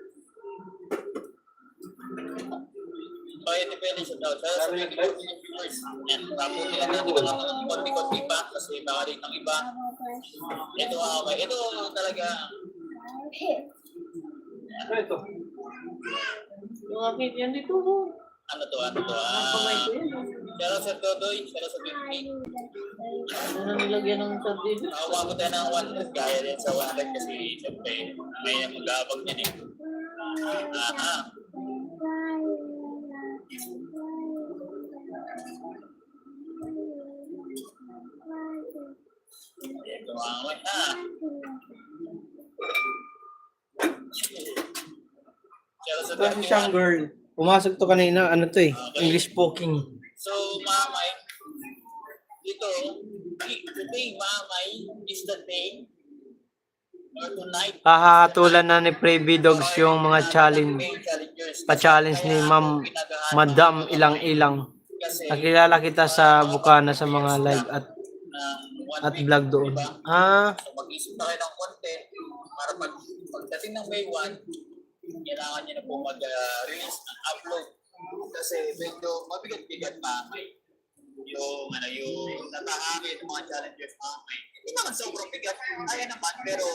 Violation out. Sa mga viewers, tapos nila natin ang konti-konti pa kasi baka rin ng iba. Ito talaga. Ito. Yung akin yan dito. Ano to? Kamay ko yan. Pero sa Dodoy, pero sa Bimpi. Ano nilagyan ng sardine? Umabot tayo ng 100, kaya rin sa 100 kasi siyempre may mag-aabag niyan eh. Ito mga Pero sa Ito si siyang girl. Pumasok to kanina. Ano to English speaking. So, Mamay, ito, today, Mamay, is the day, or tonight, Hahatulan na ni Prevy Dogs yung mga challenge. Pa-challenge ni Madam Ilang-Ilang. kasi Nakilala kita sa Bukana sa mga live at 1 At week. vlog doon. Diba? Ah, So mag-isip na kayo ng content para pagdating ng May 1, kailangan nyo na po mag-release ng upload. Kasi medyo mabigat-bigat mamay. Yung natahangin, yung mga challenges mamay. Hindi naman sobrang bigat. Kaya naman, pero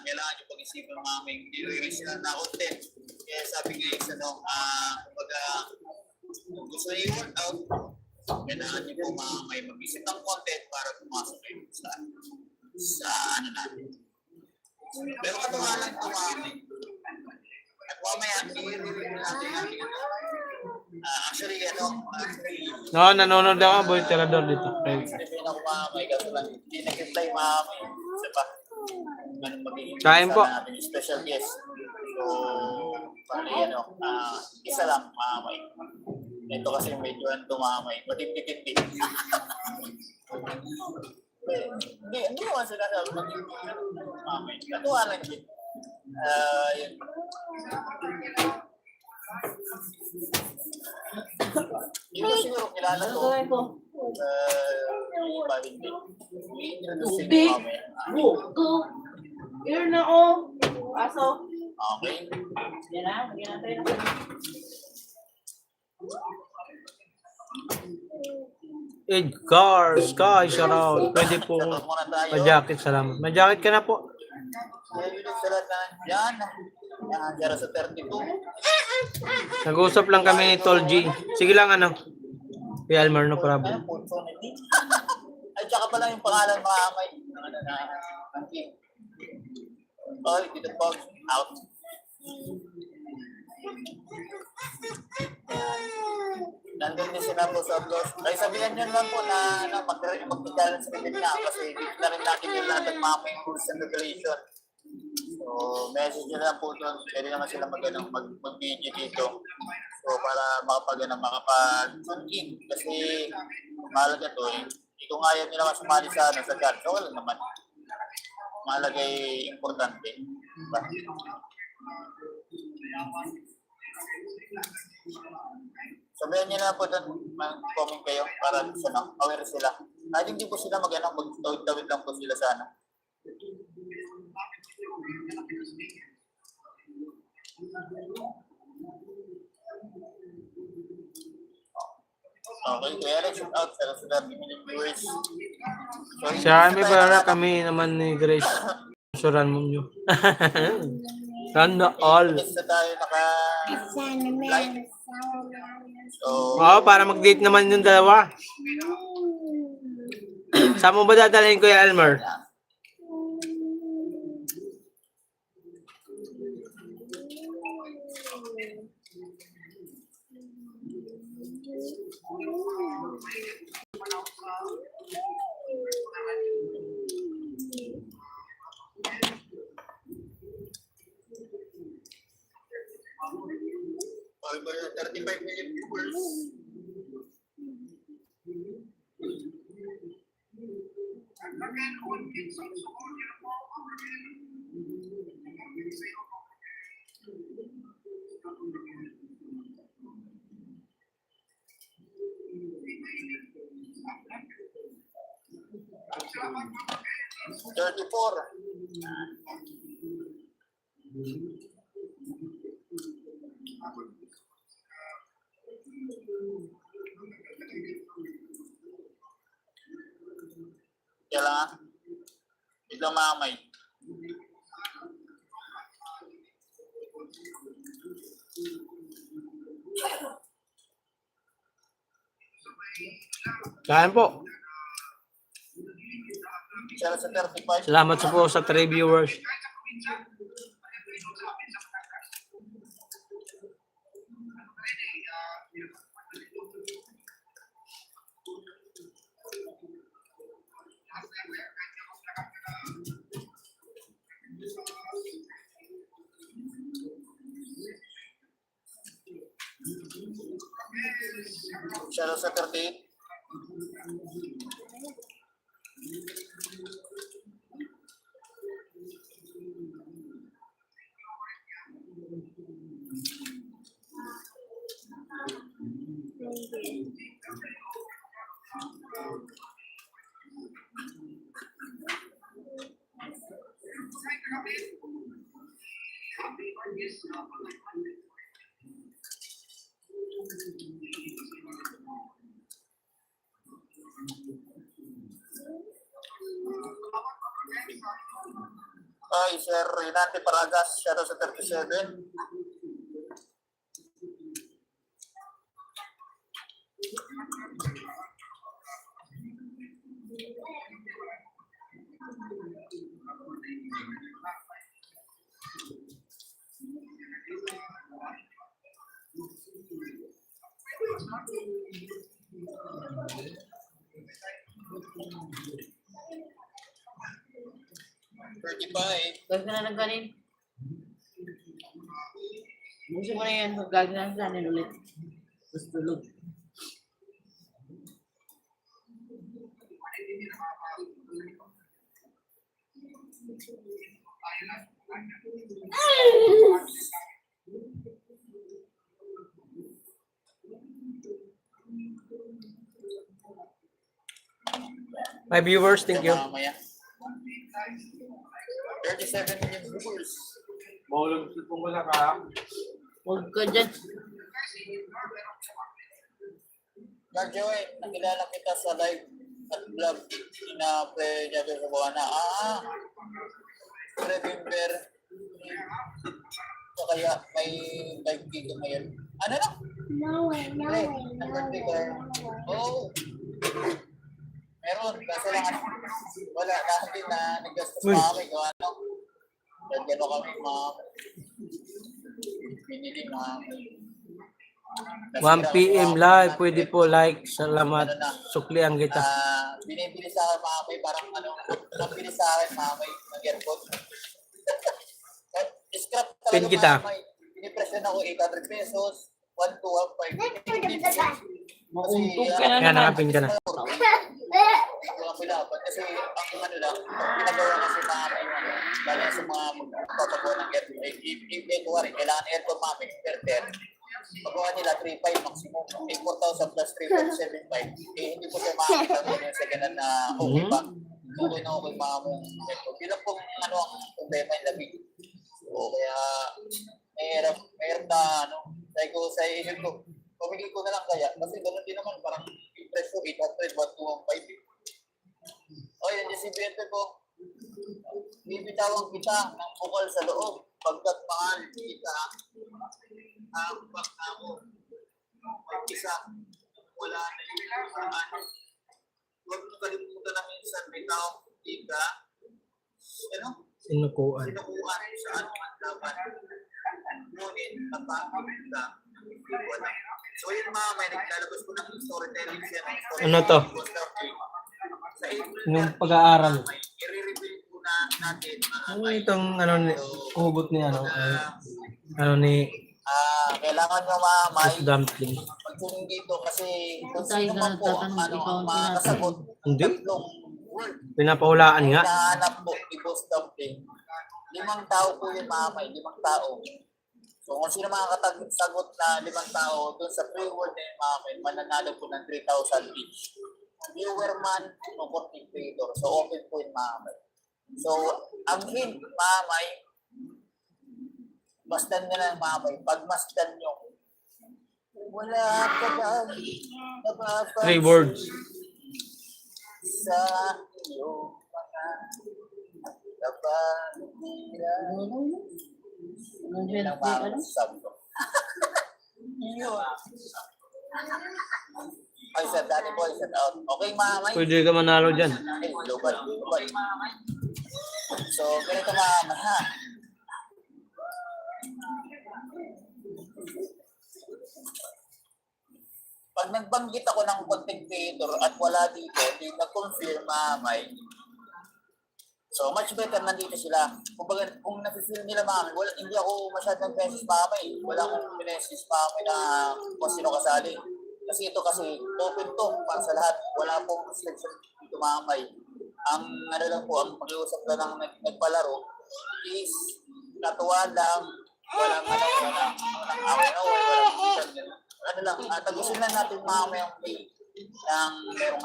kailangan nyo pag-isipan mamay i-release na content. Kaya sabi nga yung kumbaga, kung gusto nyo i-work out, kailangan nyo po mamay mag-isip ng content para pumasok kayo sa ano natin. Pero katuhalan ito mamay. At mamaya, i-review natin actually, no, nanonood ako, Boy Tirador dito. sabihin ako mamay, kasi lang, hindi nag-reply mamay. Isa pa, magiging Kain po. natin yung special guest. So, pali isa lang mamay. Ito kasi medyo mamay, matindi-tindi. Hindi naman sila sa mamay. Katuhalan din. Yun. Hindi ko siguro kilala to. Iba hindi. I-introduce Big. ko mamaya. Go. Here na oh. Aso. Okay. Yan na. Yan natin. Edgar, Sky, shout out. Pwede po Shoutout muna tayo. ma-jacket, salamat. Ma-jacket ka na po. Ayun sa lahat na yan. Yan, dyan sa 32. Nag-uusap lang kami ni Tol G. Sige lang, ano. Kuya Almar, no problem. Opportunity. Ay, tsaka pala yung pangalan mga amay. Ang team. Oh, dito po. Out. Nandun din sila po sa vlogs. Ay, sabihan nyo lang po na mag-challenge sa limit niya kasi dito na rin natin yung lahat ng mga may rules and regulation. So, message nyo lang po doon. Pwede naman sila mag-video dito. So, para makapag-tune kasi mahalaga to eh. Hindi ko nga yan nila sumali sa chat. So, wala naman. Mahalaga importante. Diba? Sabihan nyo na po doon, mag-comment kayo para aware sila. I think di po sila mag-tawid lang po sila sana. Okay, kaya shout out sa 30 million viewers. So, Sa amin para kami naman ni Grace. Suran mo nyo. Sana all. Yes, na tayo naka-live. So, Oo, para mag-date naman yung dalawa. Saan mo ba dadalhin, Kuya Elmer? over 35 million viewers. $34. Kailangan ito mamay. Kain po. Siya sa 35. Salamat sa po sa 3 viewers. Siya sa 38. Ay, Sir Renate Paragas, shoutout sa 37. Gag na ng kanin. Gusto mo na yan, gag na ng kanin ulit. Tapos tulog. My viewers, thank you. Mamaya. 37 million viewers. Huwag ka dyan. Marjoy, nakilala kita sa live at vlog na Javier Sabuana. November. So kaya may live dito ngayon. Ano na? Oh. Meron, kasi lang ano, wala, dahil na nag-gastos kami, kung ano. Gano'n kami, pinili 1 PM live, pwede po like. Salamat. Suklian kita. Binibili sa akin mamay, parang ano, nabili sa akin mamay, mag-airpod. Scrap talaga Pin kita. mamay. Pinipresyon ako 800 pesos, 1 to 1.5. Makuntog ka na Kaya naman. nakapin ka na. Mga pilapat. Kasi ang ano lang, pinagawa kasi mamay yung ano, lalo sa mga magpapagawa ng aircon. Kuwari, kailangan aircon mamay per 10. Pagawa nila 3.5 maximum. 4,000 plus 3.75. Hindi po siya makakita mo yung second hand na okay pa. Okay na okay mamay yung aircon. Bilang pong ano ang problema yung lamig. So, kaya mahirap na ano, sabi ko sa isip ko, pumili ko na lang kaya. Kasi gano'n din naman, parang yung presyo 800, 1,215. O, yan yung si Bente ko. Bibitawan kita ng bukal sa loob. Pagkat mahal kita, bak na mo. Mag-isa, wala na yung paraan. Huwag mo kalimutan na minsan, may taong kita. Ano? Sinukuan. Sinukuan sa anumang laban. Ngunit, napapamit ka. Wala. So yun mga may naglalabas ko ng storytelling siya. Ano to? Sa April, Yung pag-aaral. i-reveal ko na natin. Ano itong ano ni hugot ni ano ni Kailangan nyo mga may Miss Dumpling. pagtuloy dito kasi kung Tayo sino man po ang tatanong, ano, ikaw ang ang mga tinatanong. kasagot Hindi. tatlong word. Pinapahulaan nga. Hinahanap po ni Boss Dumpling. 5 tao po yung mamay, 5 tao. So kung sino makakasagot na 5 tao doon sa free word na yung mamay, mananalo po ng 3,000 each. Viewer man o content creator. So open po yung mamay. So ang hint, mamay, masdan nyo na yung mamay. Pag masdan nyo, wala ka ba napapansin 3 words. sa iyong mga kapatiran? Yan ang mga sabi ko. Ay, sir, dati po, sir, out. Okay, mamay. Pwede ka manalo dyan. Ay, global. So, ganito mamay, ha? Pag nagbanggit ako ng content creator at wala dito, di nag-confirm mamay. So, much better nandito sila. Kung nafe-feel nila mamay, hindi ako masyadong message mamay. Wala akong message mamay na kung sino kasali. Kasi ito kasi open to para sa lahat. Wala pong restriction dito mamay. Ang ano lang po, ang pag-iusap lang ng nagpalaro is natuwa lang, walang away na walang ano lang, tagusin lang natin mamay ang play ng merong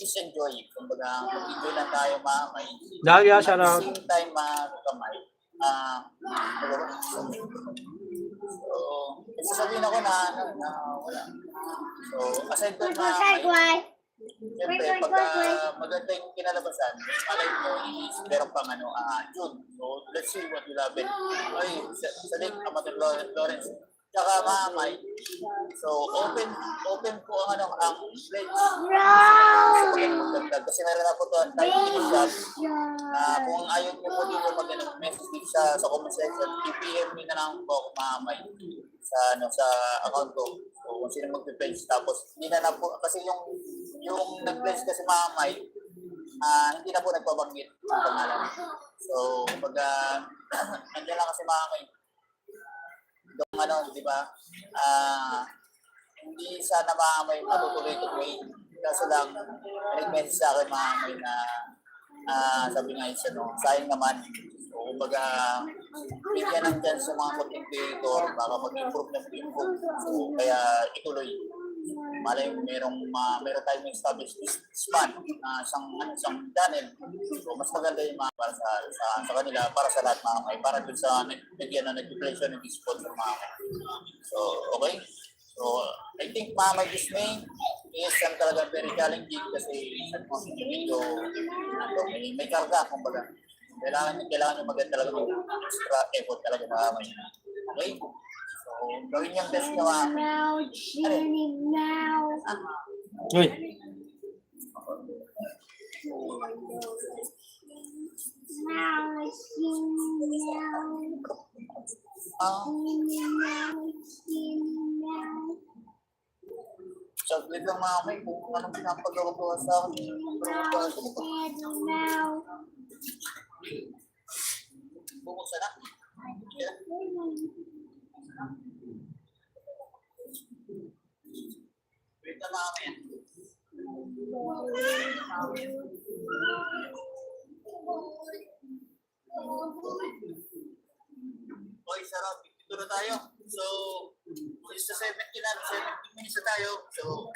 just enjoy. Kumbaga, mag-enjoy lang tayo mamay. Lagi At shout the out. same time, mga kamay, so, sasabihin ako na wala. So, aside doon na siyempre, pagka maganda yung kinalabasan, alay mo is meron pang June. So, let's see what will happen. Ay, sa Lake Amateur Lawrence. Tsaka mamay. So, open po ang pledge. Kasi meron na po ito ang time initial na kung ayaw niyo po dito mag-message dito sa comment section, i-PM nyo na lang po kung mamay sa account ko. So, kung sino mag-pledge. Tapos, hindi na po, kasi yung nag-pledge kasi mamay, hindi na po nagpabanggit ang pangalan. So, kumbaga, nandiyan lang kasi mamay. Yung di ba? Hindi sana mamay matutuloy-tuloy. Kaso lang, nag-message sa akin mamay na sabi nga sayang naman. So, kumbaga, bigyan ng chance sa mga content creator baka mag-improve na improve. So, kaya ituloy. Malay mo, meron tayong established span na isang channel. So, mas maganda yung para sa kanila, para sa lahat mga para dun sa nag-deflation ng sponsor mga So, okay? So, I think Mama Dismay is talaga very challenging kasi medyo may karga, kumbaga. Kailangan nyo maganda talaga ng extra effort talaga Mama. Okay? So, gawin yung best nyo Uy. Saglit lang mamay kung anong pinapagawa sa akin. Bumuksan na. Wait na mamay. Okay, sarap. Ito na tayo. So, it's the 17 minutes na tayo. So,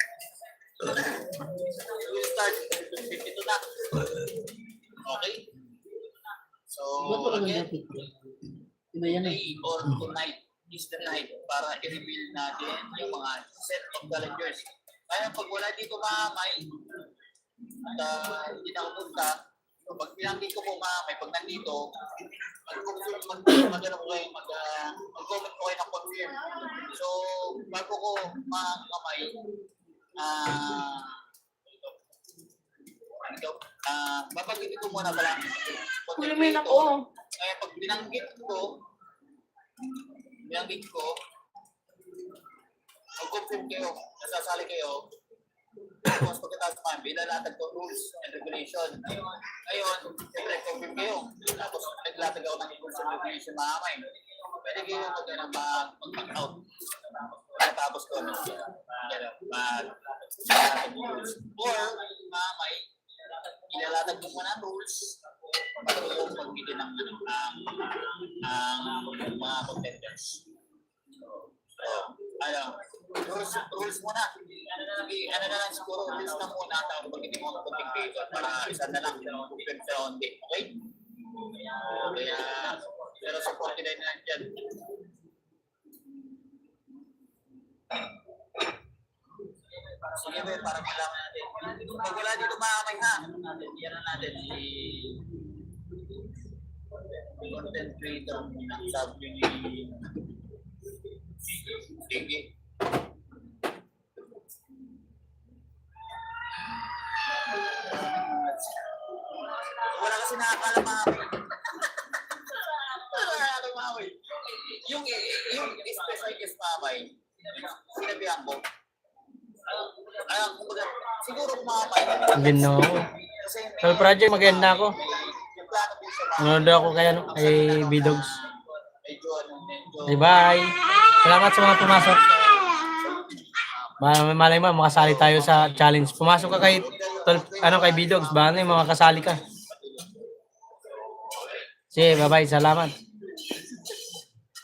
we'll start 52 na. Okay? So, again, today or tonight is the night para i-reveal natin yung mga set of challengers. Kaya pag wala dito mamay, at hindi na pumunta, so pag pinanggit ko po mamay, pag nandito, mag-comment ko kayo ng confirm. So, bago ko mamay, babagit ko muna pala. Kulimin ako. Kaya pag binanggit ko, mag-confirm kayo, nasasali kayo, tapos pagkatapos naman, bilalatag ko rules and regulation. Ngayon, siyempre, confirm kayo. Tapos, naglatag ako ng rules and regulation mamay. Pwede kayo mag-out. Tapos ko, mag-latag ng rules. Or, mamay, ilalatag mo muna ang rules para yung pag-bili ng mga contenders. Rules muna. Ano na lang siguro, rules na muna tapos pag hindi mo mag-content creator para isa na lang confirm sa only. Okay? Kaya, pero support nila na dyan. Sige ba, para malaman natin. Pag wala dito mamay ha, yan na natin si content creator muna. Sabi ni sige. Wala kasi nakakala mamay. Wala mamay. Yung special guest mamay, sinabihan ko, siguro mamay. Gino. Sa project maganda ako. Nanonood ako kay B-Dogs. Bye. Salamat sa mga pumasok. Malay mo, makasali tayo sa challenge. Pumasok ka kay B-Dogs. Baka na yung makakasali ka. Sige, bye-bye. Salamat.